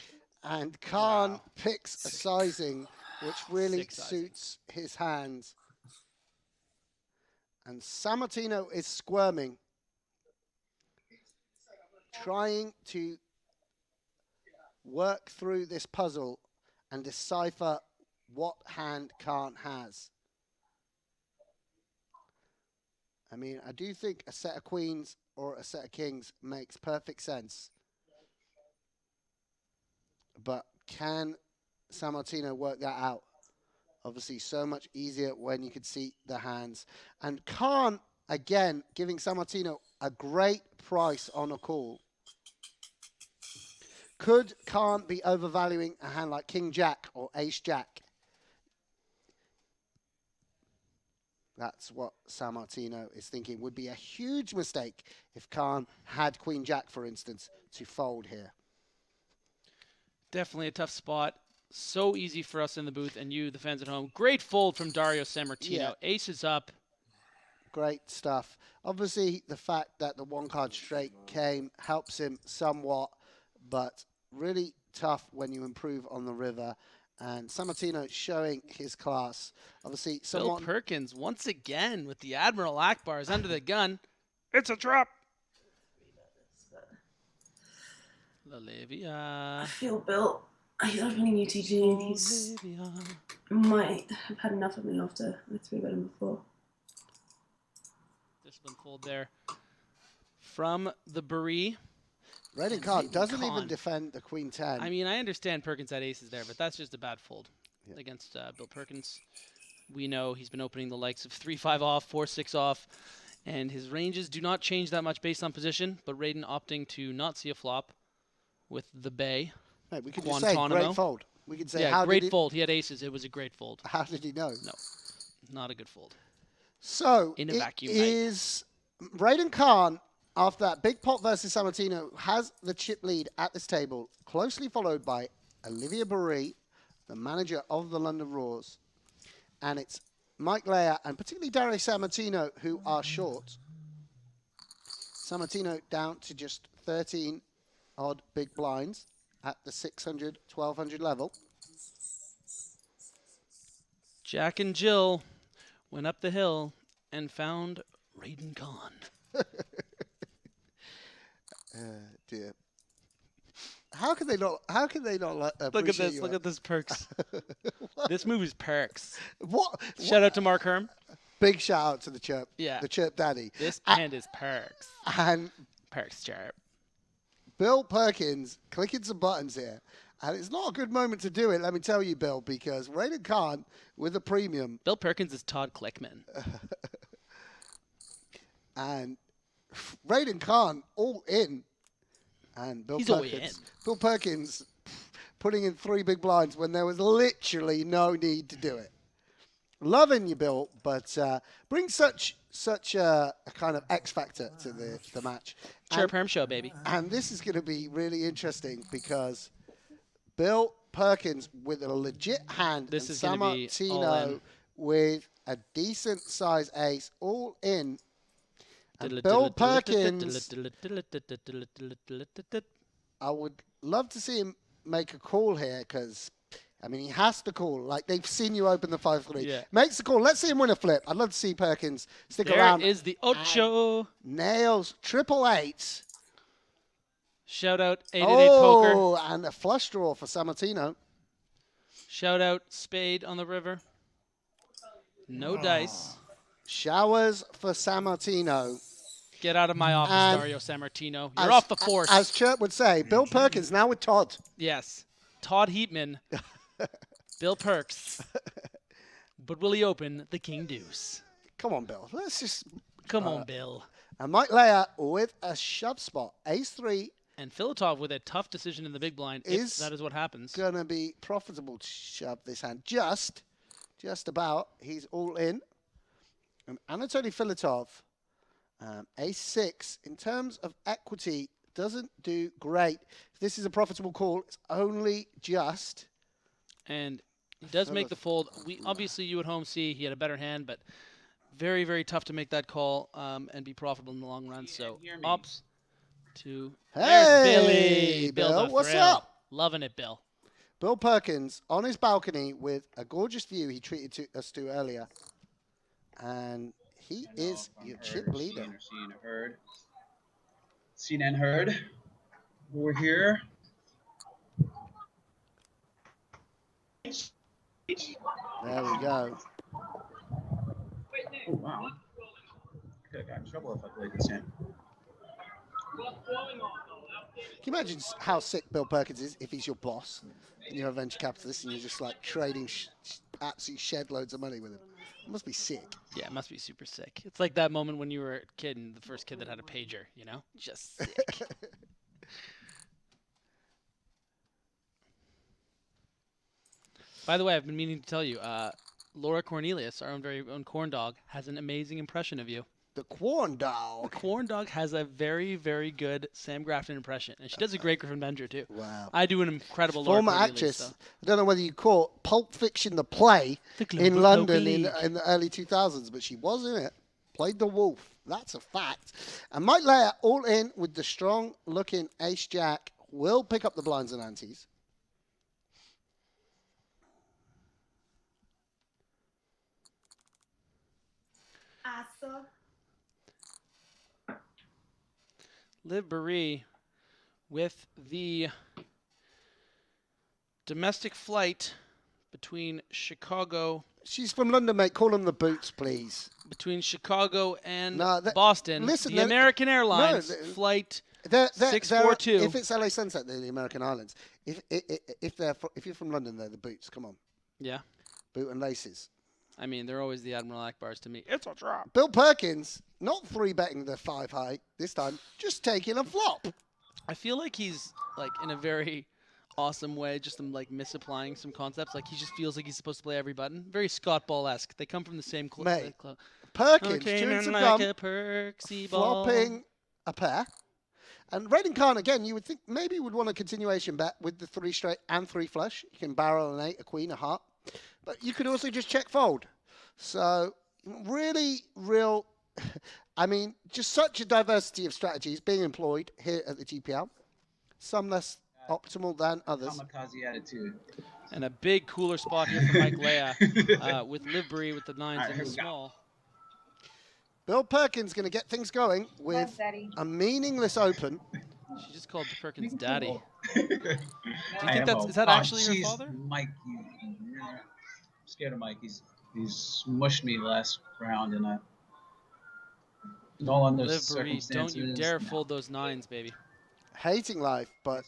And Khan picks a sizing which really suits his hands. And Sammartino is squirming, trying to work through this puzzle and decipher what hand Khan has. I mean, I do think a set of queens or a set of kings makes perfect sense. But can Sammartino work that out? Obviously, so much easier when you could see the hands. And Khan, again, giving Sammartino a great price on a call. Could Khan be overvaluing a hand like King Jack or Ace Jack? That's what Sammartino is thinking. Would be a huge mistake if Khan had Queen Jack, for instance, to fold here. Definitely a tough spot. So easy for us in the booth and you, the fans at home. Great fold from Dario Sammartino. Yeah. Ace is up. Great stuff. Obviously, the fact that the 1-card straight came helps him somewhat, but really tough when you improve on the river. And Sammartino showing his class. Obviously, Bill Perkins once again with the Admiral Akbars under the gun. It's a trap. Olivia. I feel Bill. He's opening UTG and he's might have had enough of me after I 3-bet him before. Discipline fold there from the Boeree. Raiden Khan doesn't even defend the Queen 10. I mean, I understand Perkins had aces there, but that's just a bad fold against Bill Perkins. We know he's been opening the likes of 3-5 off, 4-6 off, and his ranges do not change that much based on position, but Raiden opting to not see a flop with the Bay. Hey, we could just say great fold. We could say how great fold. He had aces. It was a great fold. How did he know? No, not a good fold. So in a vacuum is Raiden Khan, after that big pot versus Sammartino, has the chip lead at this table, closely followed by Liv Boeree, the manager of the London Roars. And it's Leah and particularly Dario Sammartino who are short. Sammartino down to just 13 odd big blinds at the 600, 1200 level. Jack and Jill went up the hill and found Raiden Khan. Dear. How can they not? How can they not Look at this. Look at this, Perks. This movie's Perks. What? Shout out to Mark Herm. Big shout out to the chirp. Yeah. The chirp daddy. This band is Perks. And Perks chirp. Bill Perkins clicking some buttons here. And it's not a good moment to do it, let me tell you, Bill, because Raiden Khan with a premium. Bill Perkins is Todd Klickman. And Raiden Khan all in. And Bill Perkins putting in 3 big blinds when there was literally no need to do it. Loving you, Bill, but bring such a kind of X factor to the match. Chirp Herm show, baby. And this is going to be really interesting because Bill Perkins with a legit hand, this and is Sammartino with a decent size ace, all in. And Bill Perkins, I would love to see him make a call here because, I mean, he has to call. Like, they've seen you open the 5-3. Yeah. Makes the call. Let's see him win a flip. I'd love to see Perkins stick around. There is the Ocho. Nails 888. Shout out 888 Poker. Oh, and a flush draw for Sammartino. Shout out Spade on the river. No dice. Showers for Sammartino. Get out of my office, Dario Sammartino. You're off the force. As Chirp would say, Bill Perkins now with Todd. Yes. Todd Heatman. Bill Perks. But will he open the King Deuce? Come on, Bill. Let's just... Come on, Bill. And Mike Leah with a shove spot. Ace-3. And Filvatov with a tough decision in the big blind. If that is what happens. Going to be profitable to shove this hand. Just about. He's all in. And Anatoly Filvatov, Ace-6, in terms of equity, doesn't do great. If this is a profitable call, it's only just. And he does make the fold. Obviously, you at home see he had a better hand, but very, very tough to make that call and be profitable in the long run. So, ops to... Hey, Bill, what's up? Loving it, Bill. Bill Perkins on his balcony with a gorgeous view he treated us to earlier. And he is your chip leader. Seen and heard. We're here. There we go. Oh, wow. I could have got in trouble if I played this hand. Can you imagine how sick Bill Perkins is if he's your boss and you're a venture capitalist and you're just like trading absolutely shed loads of money with him? It must be sick. Yeah, it must be super sick. It's like that moment when you were a kid and the first kid that had a pager, you know? Just sick. By the way, I've been meaning to tell you, Laura Cornelius, our own very own corn dog, has an amazing impression of you. The corn dog. The corn dog has a very, very good Sam Grafton impression, and she does a great Griffin Bender too. Wow. I do an incredible Laura Former Cornelius, actress. so. I don't know whether you caught Pulp Fiction, the play, in London in the early 2000s, but she was in it. Played the wolf. That's a fact. And Mike Leah, all in with the strong-looking ace-jack, will pick up the blinds and antes. Liv Boeree with the domestic flight between Chicago. She's from London, mate. Call them the Boots, please. Between Chicago and Boston. Listen, the American Airlines flight 642. If it's LA Sunset, they're the American Islands. If you're from London, they're the Boots. Come on. Yeah. Boot and laces. I mean, they're always the Admiral Akbars to me. It's a drop. Bill Perkins, not 3-betting the 5 high this time, just taking a flop. I feel like he's like in a very awesome way, just like misapplying some concepts. Like he just feels like he's supposed to play every button. Very Scott Ball-esque. They come from the same club. Perkins chewing some like gum, a Perksy flopping a pair. And Raiden Khan, again, you would think maybe would want a continuation bet with the 3 straight and 3 flush. You can barrel an 8, a queen, a heart. But you could also just check fold. So really real, I mean, just such a diversity of strategies being employed here at the GPL. Some less optimal than others. Kamikaze attitude. And a big cooler spot here for Mike Leah with Liv Boeree with the 9s and the small. Bill Perkins going to get things going with a meaningless open. She just called Perkins daddy. Do you think is that actually her father? Mike, I'm scared of Mike. He's smushed me last round, and all under Liv Boeree, circumstances. don't you dare fold those 9s, baby. Hating life, but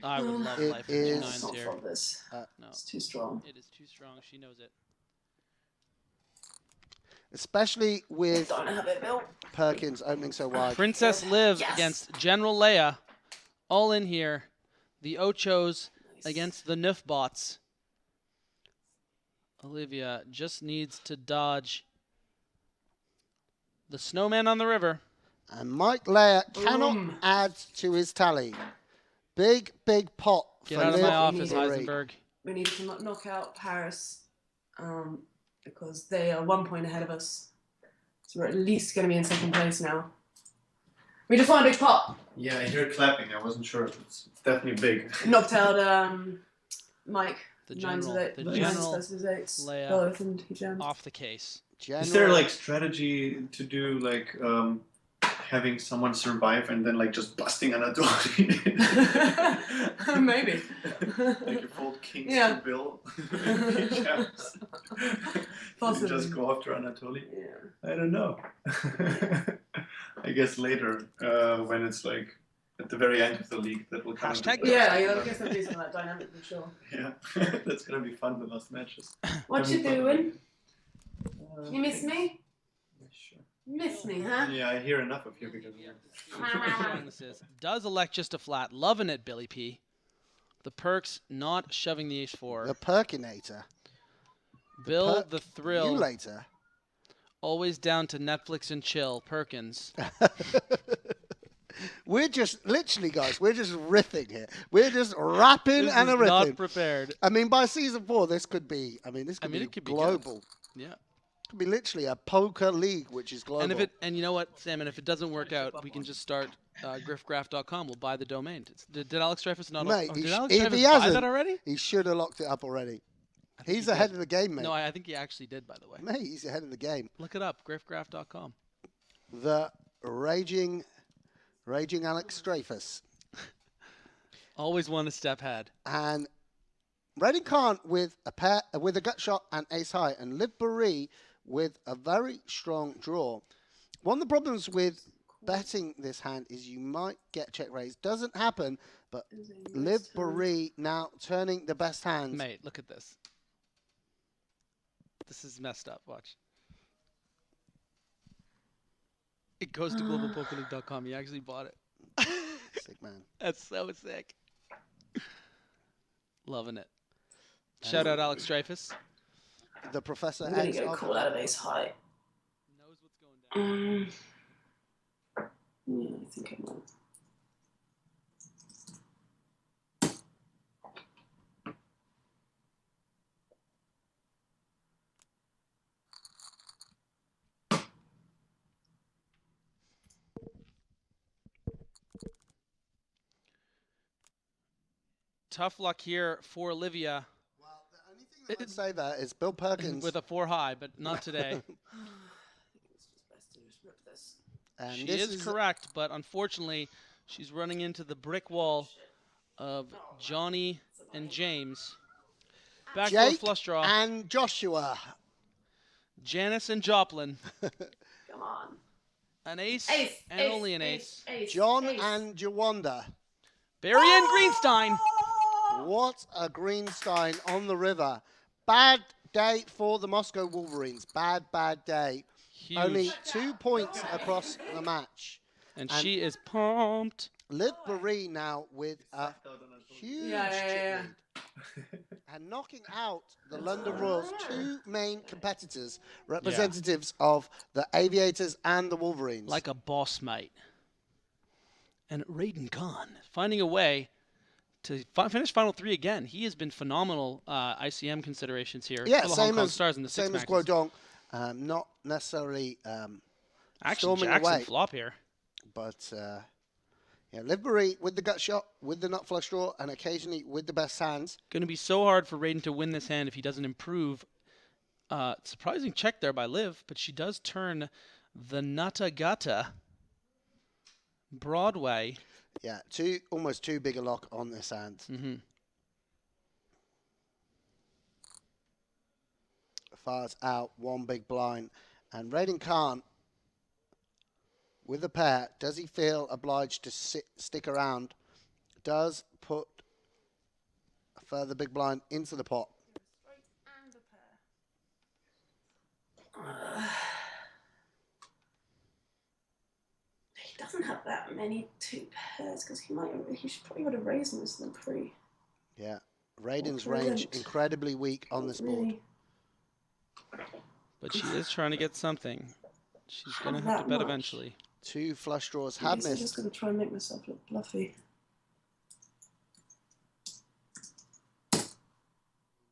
I would love life for 2 9s not here. fold this. No, it's too strong. It is too strong. She knows it. Especially with Don't have it, Bill. Perkins opening so wide. Princess Liv against General Leah. All in here. The Ochos against the Nufbots. Olivia just needs to dodge the snowman on the river. And Mike Leah cannot add to his tally. Big pot Get for out of Liv my office, Boeree. Heisenberg. We need to knock out Paris because they are 1 point ahead of us. So we're at least going to be in second place now. We just won a big pot. Yeah, I hear clapping. I wasn't sure. It's definitely big. Knocked out Mike. The general, Leah, both, and he jammed. off the case. Is there like strategy to do like having someone survive and then like just busting Anatoly? Maybe. Like you fold kings to Bill. He jams. You just go after Anatoly. Yeah. I don't know. I guess later when it's like at the very end of the league that will come. Yeah, I guess there'll be some like dynamic for sure. Yeah, that's gonna be fun. The last matches. What you doing? You miss me? Sure. Miss me, huh? Yeah, I hear enough of you because. Does elect just a flat. Loving it, Billy P. The Perks not shoving the ace-4. The Perkinator. Bill the Thrill. You later. Always down to Netflix and chill. Perkins. We're just, literally, guys, we're just riffing here. We're just rapping this and is riffing. Not prepared. I mean, by season 4, this could be, this could be global. Yeah. It could be literally a poker league, which is global. And you know what, Sam, and if it doesn't work out, we can just start griffgraph.com. We'll buy the domain. Did Alex Dreyfus not? Mate, did if Alex Dreyfus he buy hasn't, that already? He should have locked it up already. He's ahead of the game, mate. No, I think he actually did, by the way. Mate, he's ahead of the game. Look it up, griffgraph.com. The raging Alex Dreyfus. Always one a step ahead. And Raiden Khan with a gut shot and ace high, and Liv Boeree with a very strong draw. One of the problems with betting this hand is you might get check raise. Doesn't happen, but Liv Boeree now turning the best hands. Mate, look at this. This is messed up. Watch. It goes to globalpokerleague.com. He actually bought it. Sick man. That's so sick. Loving it. Shout out Alex Dreyfus. The Professor I'm going to get a call out of ace high. Knows what's going down. Yeah, I think I might. Tough luck here for Olivia. Well, the only thing that I would say there is Bill Perkins. With a 4 high, but not today. She is correct, but unfortunately, she's running into the brick wall of Johnny and James. Back to a flush draw. And Joshua. Janice and Joplin. Come on. An ace, and only an ace. John and Jawanda. Barry and Greenstein. What a Greenstein on the river. Bad day for the Moscow Wolverines. Bad day. Huge. Only 2 points across the match. And she is pumped. Liv Boeree now with a huge chip lead. And knocking out the London Royals, 2 main competitors, representatives of the Aviators and the Wolverines. Like a boss, mate. And Raiden Khan finding a way to finish Final 3 again. He has been phenomenal ICM considerations here. Yeah, for the same Hong Kong as, Stars in the same as Guodong. Not necessarily Actually, storming Jackson away. flop here. But, yeah, Liv Boeree with the gut shot, with the nut flush draw, and occasionally with the best hands. Going to be so hard for Raiden to win this hand if he doesn't improve. Surprising check there by Liv, but she does turn the Nata Gata Broadway Yeah, almost too big a lock on this hand. Fires out one big blind. And Raiden Khan, with a pair, does he feel obliged to stick around? Does put a further big blind into the pot. He doesn't have that many 2 pairs because he should probably would have raised this than pre. Yeah, Raiden's range incredibly weak on this board. But she is trying to get something. She's going to have to bet eventually. 2 flush draws have missed. I'm just going to try and make myself look bluffy.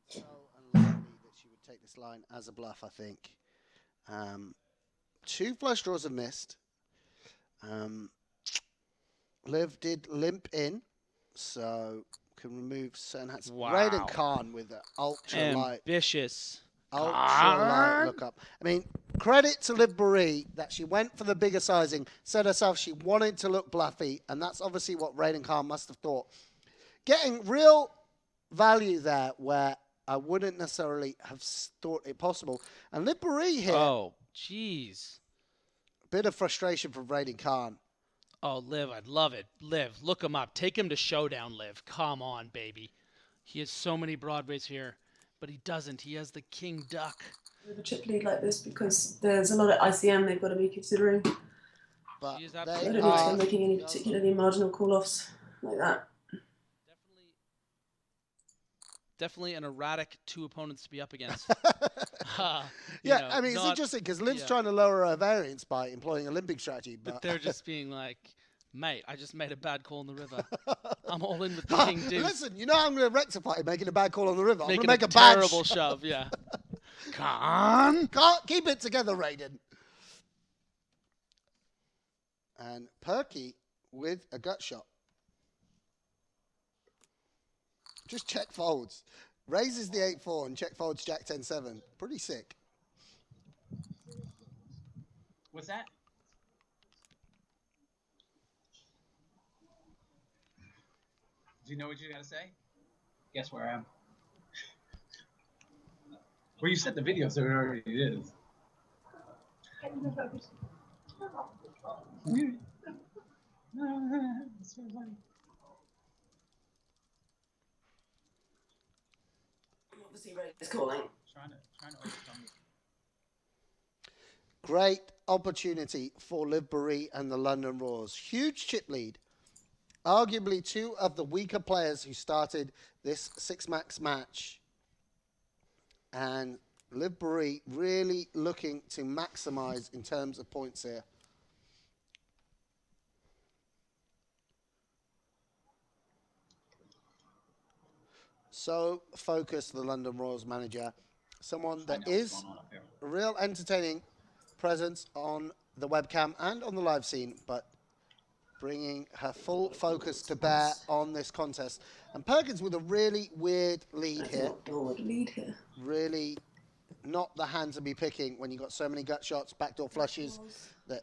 So unlikely that she would take this line as a bluff, I think. 2 flush draws have missed. Liv did limp in, so can remove certain hats. Wow. Raiden Khan with the ultra light. Ambitious. Ultra light look up. I mean, credit to Liv Boeree that she went for the bigger sizing, said herself she wanted to look bluffy, and that's obviously what Raiden Khan must have thought. Getting real value there where I wouldn't necessarily have thought it possible. And Liv Boeree here. Oh, jeez. Bit of frustration from Raiden Khan. Oh, Liv, I'd love it. Liv, look him up. Take him to Showdown, Liv. Come on, baby. He has so many broadways here, but he doesn't. He has the King Duck. With a chip lead like this because there's a lot of ICM they've got to be considering. But I don't think they're making any particularly marginal call-offs like that. Definitely an erratic 2 opponents to be up against. Yeah, I mean, it's interesting because Liv's trying to lower her variance by employing a limping strategy. But they're just being like, mate, I just made a bad call on the river. I'm all in with the King Deuce. Listen, you know I'm going to rectify making a bad call on the river. I'm going to make a terrible shove, yeah. Can't keep it together, Raiden. And Perky with a gut shot. Just check folds. Raises the 8-4 and check folds Jack 10-7. Pretty sick. What's that? Do you know what you gotta say? Guess where I am. Well, you sent the video, so it already is. That's so funny. Obviously, Raiden's calling. Trying to overcome this. Great opportunity for Liv Boeree and the London Roars. Huge chip lead. Arguably 2 of the weaker players who started this 6-max match. And Liv Boeree really looking to maximize in terms of points here. So focused, the London Royals manager. Someone that is a real entertaining presence on the webcam and on the live scene, but bringing her full focus to bear on this contest. And Perkins with a really weird lead here. Really not the hand to be picking when you've got so many gut shots, backdoor flushes.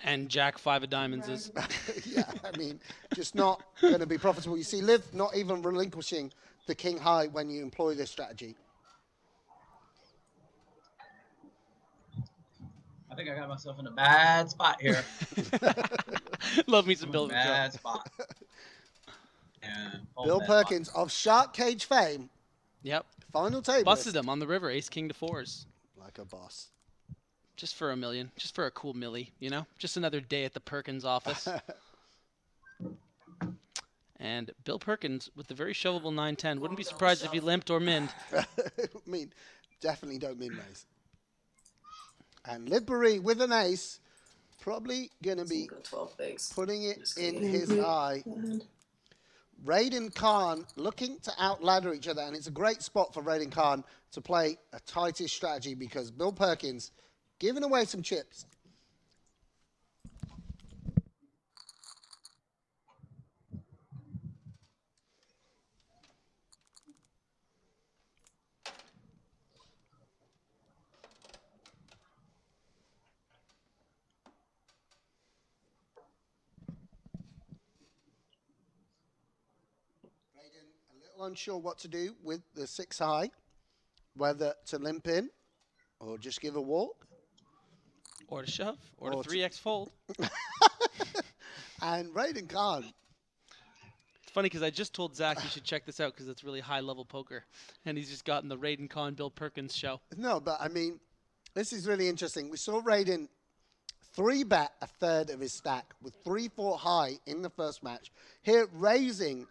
And Jack 5 of diamonds is. Yeah, I mean, just not going to be profitable. You see Liv not even relinquishing the king high when you employ this strategy. I think I got myself in a bad spot here. Love me some Bill. Bad spot. And Bill Perkins of Shark Cage fame. Yep. Final table. Busted him on the river, ace king to 4s. Like a boss. Just for $1 million. Just for a cool milli, you know? Just another day at the Perkins office. And Bill Perkins with the very shovable 9-10. Wouldn't be surprised if he limped or minned. I mean, definitely don't min raise. And Liv Boeree with an ace, probably going to be putting it in his eye. Raiden Khan looking to outladder each other, and it's a great spot for Raiden Khan to play a tightish strategy because Bill Perkins giving away some chips. little unsure what to do with the 6 high, whether to limp in or just give a walk. Or to shove, or to 3x fold. And Raiden Khan. It's funny because I just told Zach you should check this out because it's really high-level poker. And he's just gotten the Raiden Khan Bill Perkins show. No, but I mean, this is really interesting. We saw Raiden 3-bet a third of his stack with 3-4 high in the first match. Here, raising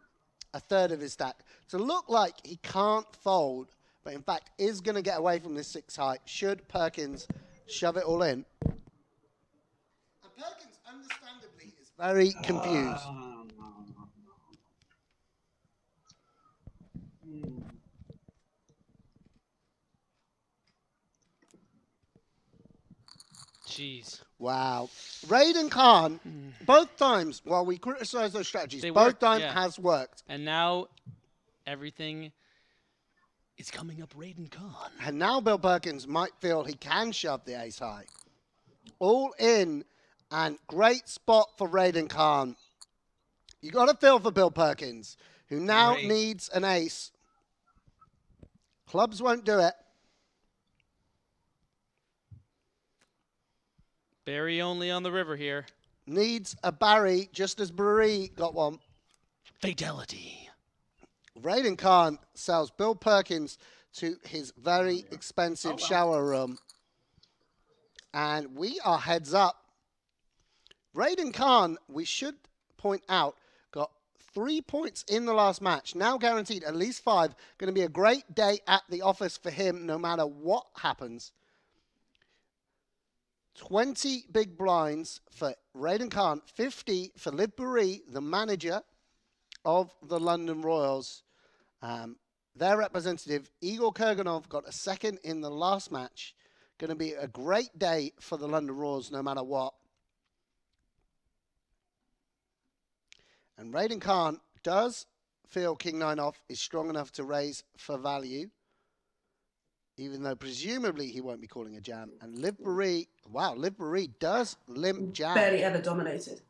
a third of his stack to look like he can't fold, but in fact is going to get away from this 6 high should Perkins shove it all in. And Perkins, understandably, is very confused. Jeez. Wow. Raiden Khan, both times, while we criticize those strategies, both times has worked. And now everything is coming up Raiden Khan. And now Bill Perkins might feel he can shove the ace high. All in, and great spot for Raiden Khan. You got to feel for Bill Perkins, who now needs an ace. Clubs won't do it. Boeree only on the river here. Needs a Barry, just as Boeree got one. Fatality. Raiden Khan sells Bill Perkins to his very expensive shower room. And we are heads up. Raiden Khan, we should point out, got 3 points in the last match. Now guaranteed at least 5. Going to be a great day at the office for him no matter what happens. 20 big blinds for Raiden Khan, 50 for Liv Boeree, the manager of the London Royals. Their representative, Igor Kuganov, got a second in the last match. Going to be a great day for the London Royals no matter what. And Raiden Khan does feel King 9 off is strong enough to raise for value, even though presumably he won't be calling a jam. And Liv Boeree, wow, Liv Boeree does limp jam. Barely ever dominated.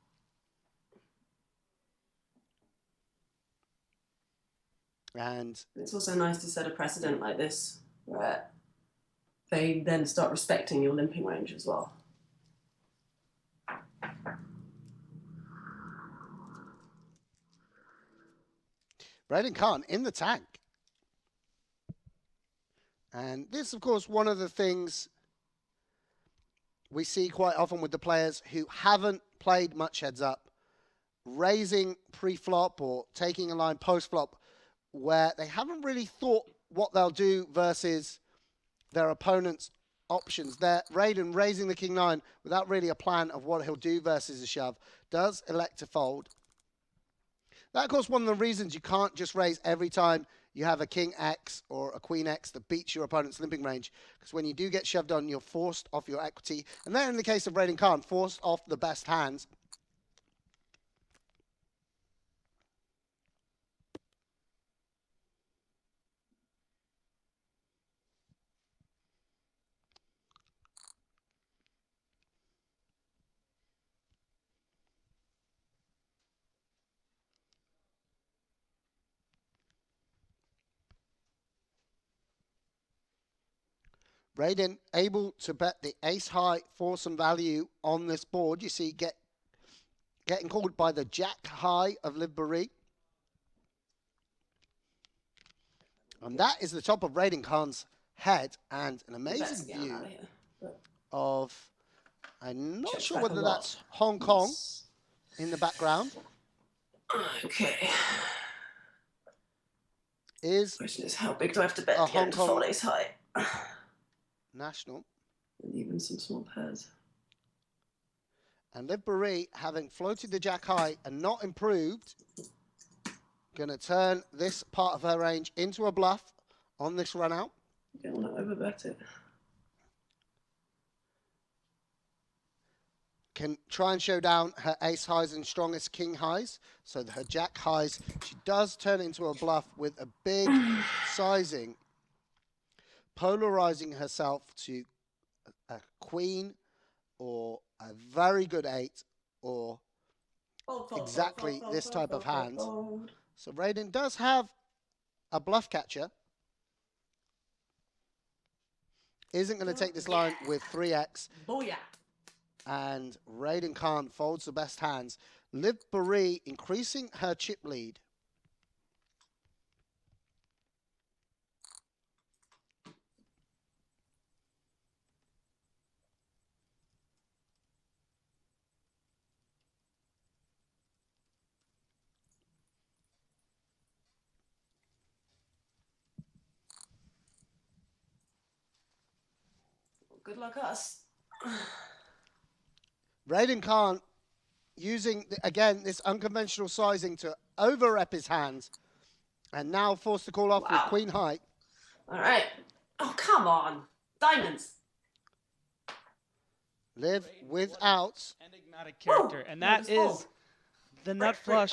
And it's also nice to set a precedent like this, where they then start respecting your limping range as well. Raiden Khan in the tank. And this, of course, one of the things we see quite often with the players who haven't played much heads up, raising pre-flop or taking a line post-flop where they haven't really thought what they'll do versus their opponent's options. Raiden raising the King 9 without really a plan of what he'll do versus a shove does elect to fold. That, of course, one of the reasons you can't just raise every time you have a King X or a Queen X that beats your opponent's limping range, because when you do get shoved on, you're forced off your equity. And then in the case of Raiden Khan, forced off the best hands. Raiden able to bet the ace high for some value on this board. You see getting called by the jack high of Liv Boeree. And that is the top of Raiden Khan's head and an amazing view of, I'm not sure whether that's Hong Kong in the background. Okay. Question is how big do I have to bet to get to fold ace high? National. And even some small pairs. And Liv Boeree, having floated the jack high and not improved, going to turn this part of her range into a bluff on this run out. You don't want to overbet it. Can try and show down her ace highs and strongest king highs. So her jack highs, she does turn into a bluff with a big sizing, polarizing herself to a queen or a very good 8 or exactly this type of hand. So Raiden does have a bluff catcher isn't going to take this line with 3x. Booyah. And Raiden Khan folds the best hands. Liv Boeree increasing her chip lead. Good luck us. Raiden Khan using, again, this unconventional sizing to over-rep his hands. And now forced to call off with queen high. All right. Oh, come on. Diamonds. Liv without. Enigmatic character. And that is the nut flush.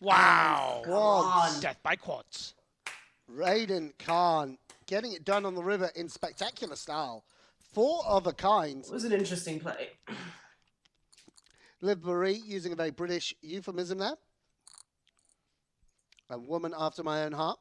Wow. Quads. Death by quads. Raiden Khan getting it done on the river in spectacular style. 4 of a kind. It was an interesting play. Liv Boeree using a very British euphemism there. A woman after my own heart.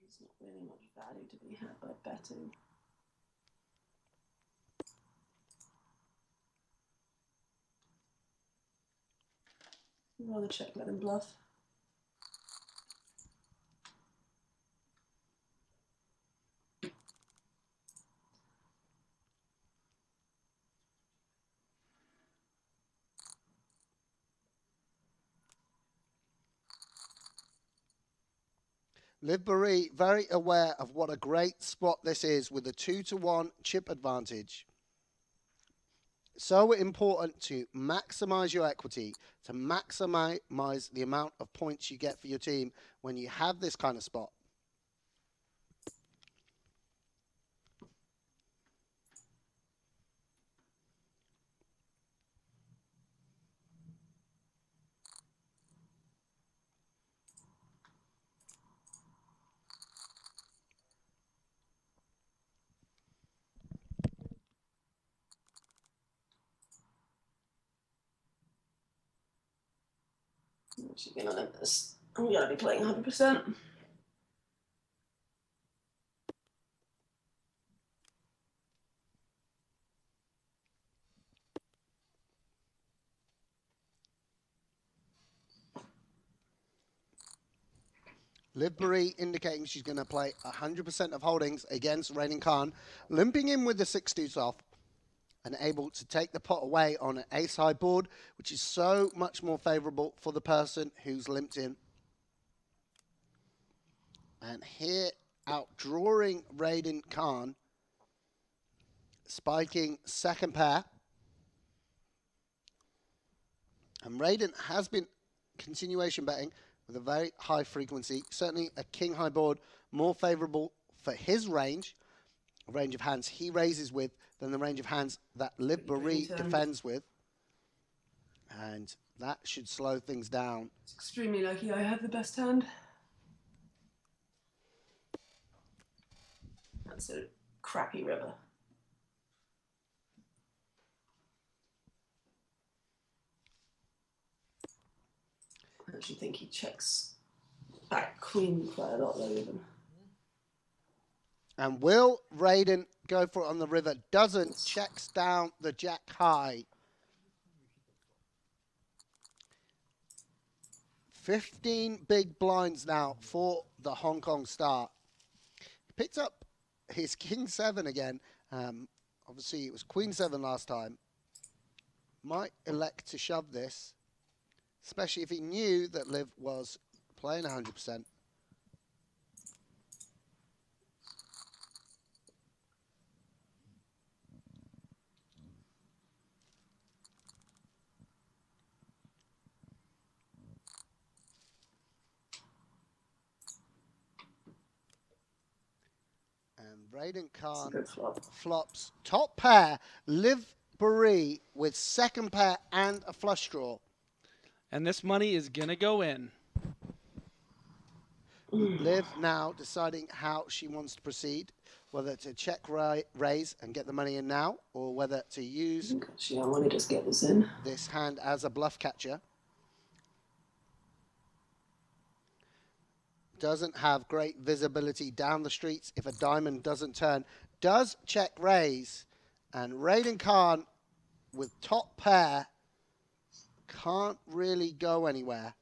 There's not really much value to be had by betting. I'd rather check let him bluff. Liv Boeree very aware of what a great spot this is with a 2-to-1 chip advantage. So important to maximize your equity, to maximize the amount of points you get for your team when you have this kind of spot. I'm actually going to limit this. I'm going to be playing 100%. Liv Boeree indicating she's going to play 100% of holdings against Raiden Khan, limping in with the 6 deuce off and able to take the pot away on an ace-high board, which is so much more favorable for the person who's limped in. And here, outdrawing Raiden Khan, spiking second pair. And Raiden has been continuation betting with a very high frequency, certainly a king high board, more favorable for his range, a range of hands he raises with, than the range of hands that Liv Boeree defends with. And that should slow things down. It's extremely lucky I have the best hand. That's a crappy river. I actually think he checks back queen quite a lot though, even. And will Raiden go for it on the river? Doesn't. Checks down the jack high. 15 big blinds now for the Hong Kong star. He picked up his king 7 again. Obviously, it was queen 7 last time. Might elect to shove this, especially if he knew that Liv was playing 100%. Raiden Khan flops. Top pair, Liv Boeree with second pair and a flush draw. And this money is going to go in. Liv now deciding how she wants to proceed, whether to check raise and get the money in now, or whether to use Actually, I want to just get this in. This hand as a bluff catcher. Doesn't have great visibility down the streets if a diamond doesn't turn. Does check raise, and Raiden Khan with top pair can't really go anywhere.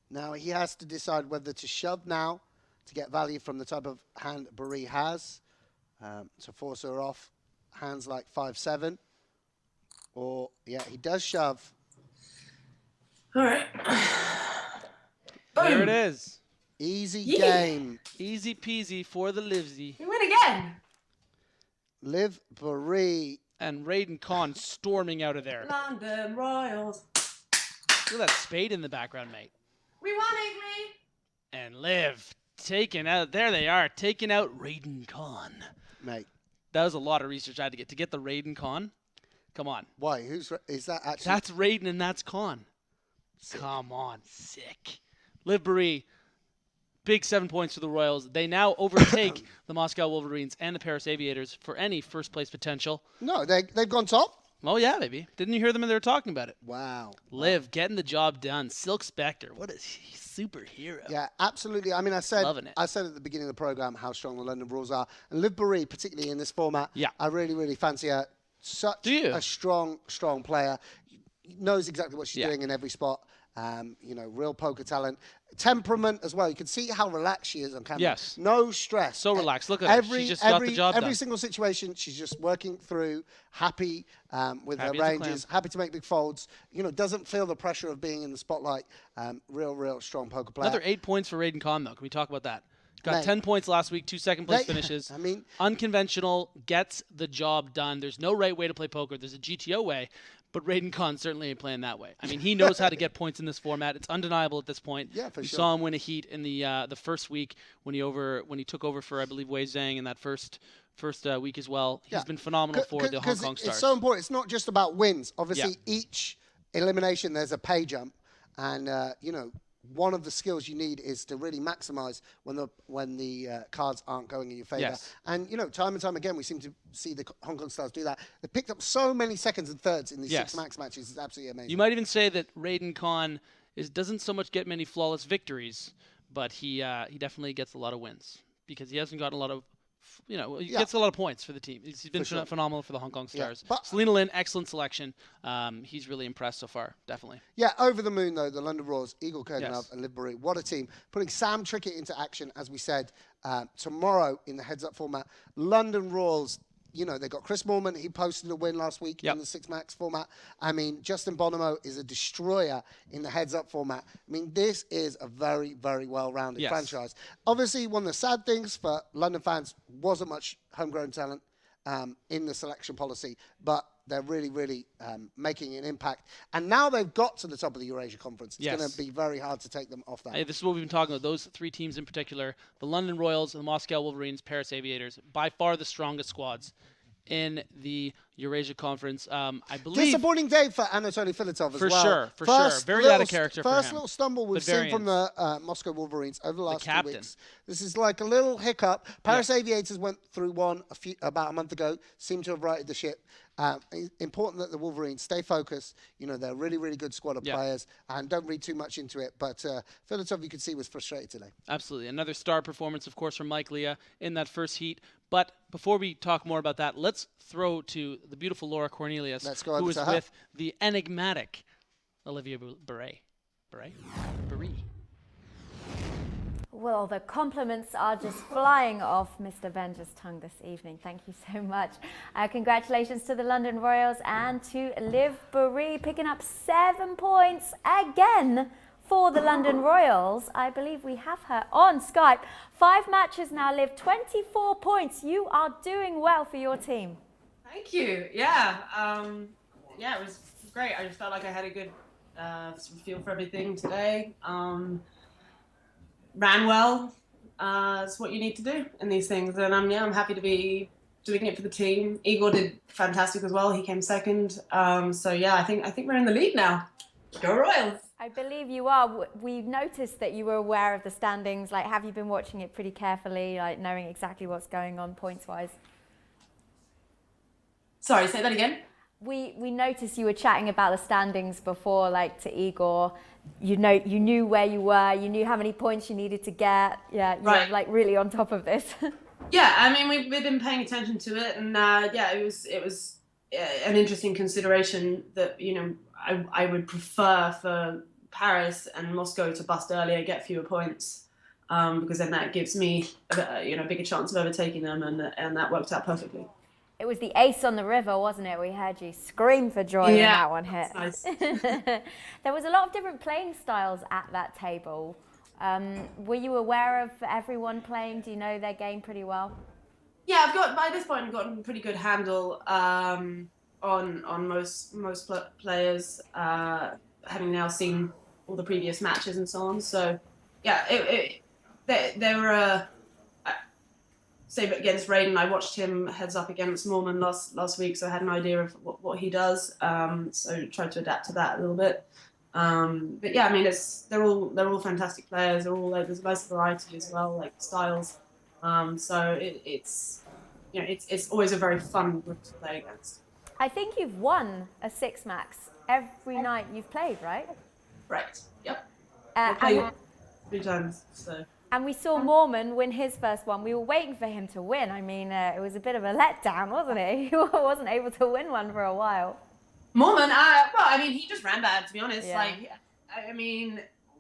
Now he has to decide whether to shove now to get value from the type of hand Boeree has, to force her off hands like 5-7. Or, yeah, he does shove. All right. There it is. Easy game. Easy peasy for the Livsy. We win again. Liv Boeree. And Raiden Khan storming out of there. London Royals. Look at that spade in the background, mate. We won, Igor. And Liv taking out, there they are, taking out Raiden Khan. Mate. That was a lot of research I had to get the Raiden Khan. Come on. Why? Is that actually? That's Raiden and that's Khan. Sick. Come on. Sick. Liv Boeree. Big 7 points for the Royals. They now overtake the Moscow Wolverines and the Paris Aviators for any first place potential. No, they've gone top. Oh, yeah, baby. Didn't you hear them when they were talking about it? Wow. Liv getting the job done. Silk Spectre. What a superhero. Yeah, absolutely. I mean, I said Loving it. at the beginning of the program how strong the London Rules are. And Liv Boeree, particularly in this format, yeah. I really, really fancy her. Such a strong player. Knows exactly what she's doing in every spot. You know, real poker talent. Temperament as well. You can see how relaxed she is on camera. Yes. No stress. So relaxed. Look at her. She just got the job done. Every single situation, she's just working through, happy with her ranges, happy to make big folds. You know, doesn't feel the pressure of being in the spotlight. Real strong poker player. Another 8 points for Raiden Khan, though. Can we talk about that? Got 10 points last week, 2 second-place finishes. I mean, unconventional, gets the job done. There's no right way to play poker. There's a GTO way, but Raiden Khan certainly ain't playing that way. I mean, he knows how to get points in this format. It's undeniable at this point. Yeah, for sure. We saw him win a heat in the first week when he took over for, I believe, Wei Zhang in that first week as well. He's been phenomenal for the Hong Kong Stars. It's so important. It's not just about wins. Obviously, each elimination there's a pay jump, and you know, one of the skills you need is to really maximize when the cards aren't going in your favor. Yes. And you know, time and time again, we seem to see the Hong Kong Stars do that. They picked up so many seconds and thirds in these 6 max matches. It's absolutely amazing. You might even say that Raiden Khan doesn't so much get many flawless victories, but he definitely gets a lot of wins because he hasn't gotten a lot of. You know, he gets a lot of points for the team. He's been phenomenal for the Hong Kong Stars. Yeah. Selena Lin, excellent selection. He's really impressed so far, definitely. Yeah, over the moon, though, the London Royals, Igor Kuganov and Liv Boeree. What a team. Putting Sam Trickett into action, as we said, tomorrow in the heads-up format. London Royals, you know, they got Chris Moorman. He posted a win last week in the 6 max format. I mean, Justin Bonomo is a destroyer in the heads-up format. I mean, this is a very, very well-rounded franchise. Obviously, one of the sad things for London fans wasn't much homegrown talent in the selection policy, but they're really, really making an impact. And now they've got to the top of the Eurasia Conference. It's going to be very hard to take them off that. Hey, this is what we've been talking about. Those 3 teams in particular, the London Royals, the Moscow Wolverines, Paris Aviators, by far the strongest squads in the Eurasia Conference. I believe disappointing day for Anatoly Filvatov as well. For sure. Very out of character for him. First little stumble we've seen from the Moscow Wolverines over the last 2 weeks. This is like a little hiccup. Paris Aviators went through one about a month ago, seemed to have righted the ship. Important that the Wolverines stay focused. You know, they're a really, really good squad of players, and don't read too much into it. But Filvatov, you could see, was frustrated today. Absolutely. Another star performance, of course, from Mike Leah in that first heat. But before we talk more about that, let's throw to the beautiful Laura Cornelius, who is with the enigmatic Olivia Boeree. Boeree. Well, the compliments are just flying off Mr. Benja's tongue this evening. Thank you so much. Congratulations to the London Royals and to Liv Boeree, picking up 7 points again for the London Royals. I believe we have her on Skype. 5 matches now, Liv, 24 points. You are doing well for your team. Thank you. Yeah, it was great. I just felt like I had a good feel for everything today. Ran well, It's what you need to do in these things. And I'm happy to be doing it for the team. Igor did fantastic as well. He came second. So yeah, I think we're in the lead now. Go Royals! I believe you are. We noticed that you were aware of the standings. Like, have you been watching it pretty carefully, like knowing exactly what's going on points-wise? Sorry, say that again. We noticed you were chatting about the standings before, like to Igor. You knew where you were. You knew how many points you needed to get. Yeah, you were like really on top of this. Yeah, I mean we've been paying attention to it, and it was an interesting consideration that I would prefer for Paris and Moscow to bust earlier, get fewer points, because then that gives me a bigger chance of overtaking them, and that worked out perfectly. It was the ace on the river, wasn't it? We heard you scream for joy when that one hit. Nice. There was a lot of different playing styles at that table. Were you aware of everyone playing? Do you know their game pretty well? Yeah, by this point I've gotten a pretty good handle on most players, having now seen all the previous matches and so on. So yeah, they were. Say against Raiden, I watched him heads up against Mormon last week, so I had an idea of what he does. So tried to adapt to that a little bit. But yeah, I mean, they're all fantastic players. There's a nice variety as well, like styles. So it's always a very fun group to play against. I think you've won a 6-max every night you've played, right? Right. Yep. And 3 times. So. And we saw Mormon win his first one. We were waiting for him to win. I mean, it was a bit of a letdown, wasn't it? He wasn't able to win one for a while. Mormon, he just ran bad, to be honest. Yeah.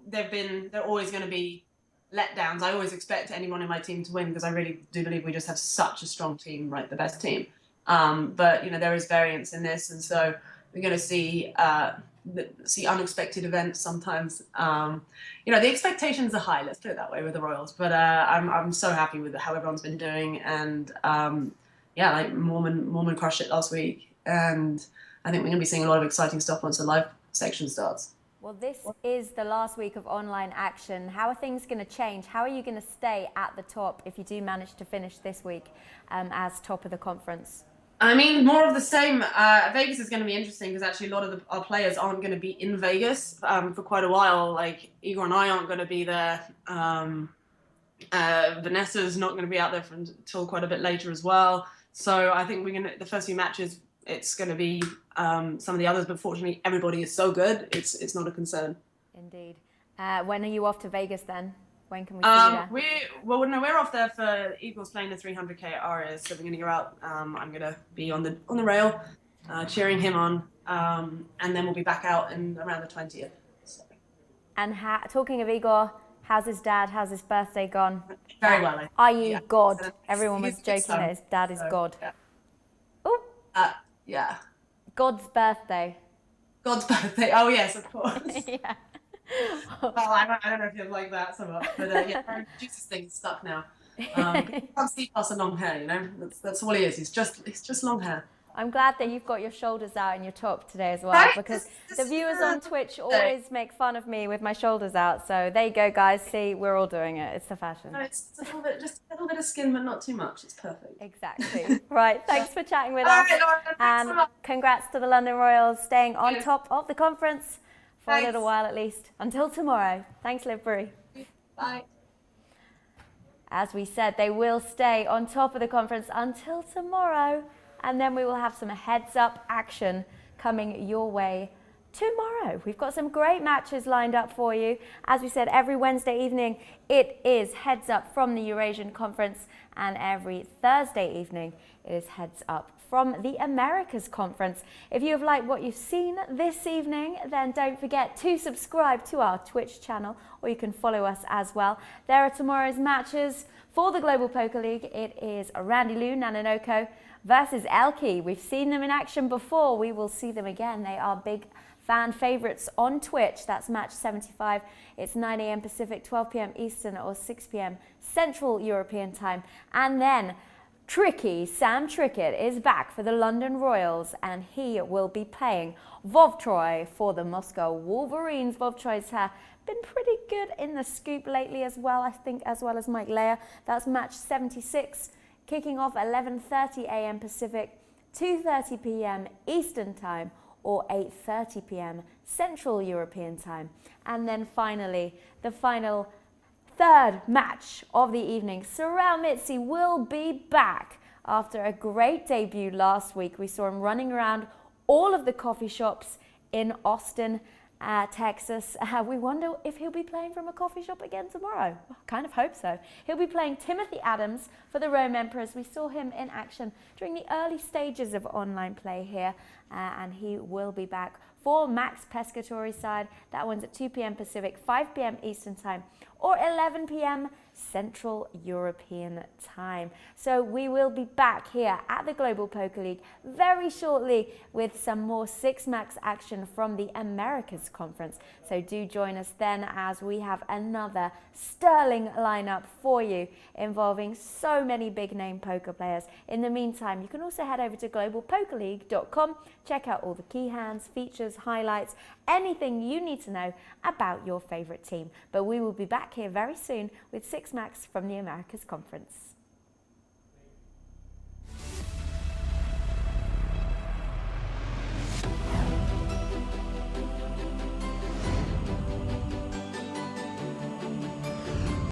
They're always going to be letdowns. I always expect anyone in my team to win because I really do believe we just have such a strong team, right? The best team. But there is variance in this, and so we're going to see unexpected events sometimes. The expectations are high, let's put it that way, with the Royals. But I'm so happy with how everyone's been doing, and Mormon crushed it last week, and I think we're going to be seeing a lot of exciting stuff once the live section starts. Well, this is the last week of online action. How are things going to change? How are you going to stay at the top if you do manage to finish this week as top of the conference? I mean, more of the same. Vegas is going to be interesting because actually a lot of our players aren't going to be in Vegas for quite a while. Like Igor and I aren't going to be there. Vanessa's not going to be out there until quite a bit later as well. So I think the first few matches, it's going to be some of the others. But fortunately, everybody is so good. It's not a concern. Indeed. When are you off to Vegas then? When can we see you there? We're off there for Igor's playing the 300k at Arias, so we're going to go out. I'm going to be on the rail, cheering him on, and then we'll be back out around the 20th. So. And talking of Igor, how's his dad? How's his birthday gone? Very well. i.e. God. Everyone was joking that his dad is God. Yeah. Oh. Yeah. God's birthday. God's birthday. Oh yes, of course. Yeah. Well, I don't know if you like that so much, but Jesus thing's stuck now. You can't see past the long hair, That's all he is. He's just long hair. I'm glad that you've got your shoulders out in your top today as well, right? Because the viewers on Twitch always make fun of me with my shoulders out. So there you go, guys. See, we're all doing it. It's the fashion. No, it's just a little bit of skin, but not too much. It's perfect. Exactly. Right. Thanks for chatting with us. Right, Laura, and so congrats to the London Royals staying on top of the conference for a little while at least. Until tomorrow. Thanks, Liv Boeree. Bye. As we said, they will stay on top of the conference until tomorrow. And then we will have some heads-up action coming your way tomorrow. We've got some great matches lined up for you. As we said, every Wednesday evening, it is heads-up from the Eurasian Conference. And every Thursday evening, it is heads-up from the Americas Conference. If you have liked what you've seen this evening, then don't forget to subscribe to our Twitch channel, or you can follow us as well. There are tomorrow's matches for the Global Poker League. It is Randy Lou Nanonoko versus Elke. We've seen them in action before. We will see them again. They are big fan favorites on Twitch. That's match 75. It's 9 a.m. Pacific, 12 p.m. Eastern, or 6 p.m. Central European time. And then Tricky Sam Trickett is back for the London Royals, and he will be playing Vovtroy for the Moscow Wolverines. Vovtroy's been pretty good in the scoop lately as well, I think, as well as Mike Leah. That's match 76, kicking off 11:30 a.m. Pacific, 2:30 p.m. Eastern Time, or 8:30 p.m. Central European Time. And then finally, the final third match of the evening. Sorel Mitsi will be back after a great debut last week. We saw him running around all of the coffee shops in Austin, Texas. We wonder if he'll be playing from a coffee shop again tomorrow. I kind of hope so. He'll be playing Timothy Adams for the Rome Emperors. We saw him in action during the early stages of online play here, and he will be back for Max Pescatori's side. That one's at 2 p.m. Pacific, 5 p.m. Eastern Time, or 11 p.m. Central European Time. So we will be back here at the Global Poker League very shortly with some more 6-max action from the Americas Conference. So do join us then, as we have another sterling lineup for you involving so many big name poker players. In the meantime, you can also head over to globalpokerleague.com, check out all the key hands, features, highlights, anything you need to know about your favorite team. But we will be back here very soon with 6-max from the Americas Conference.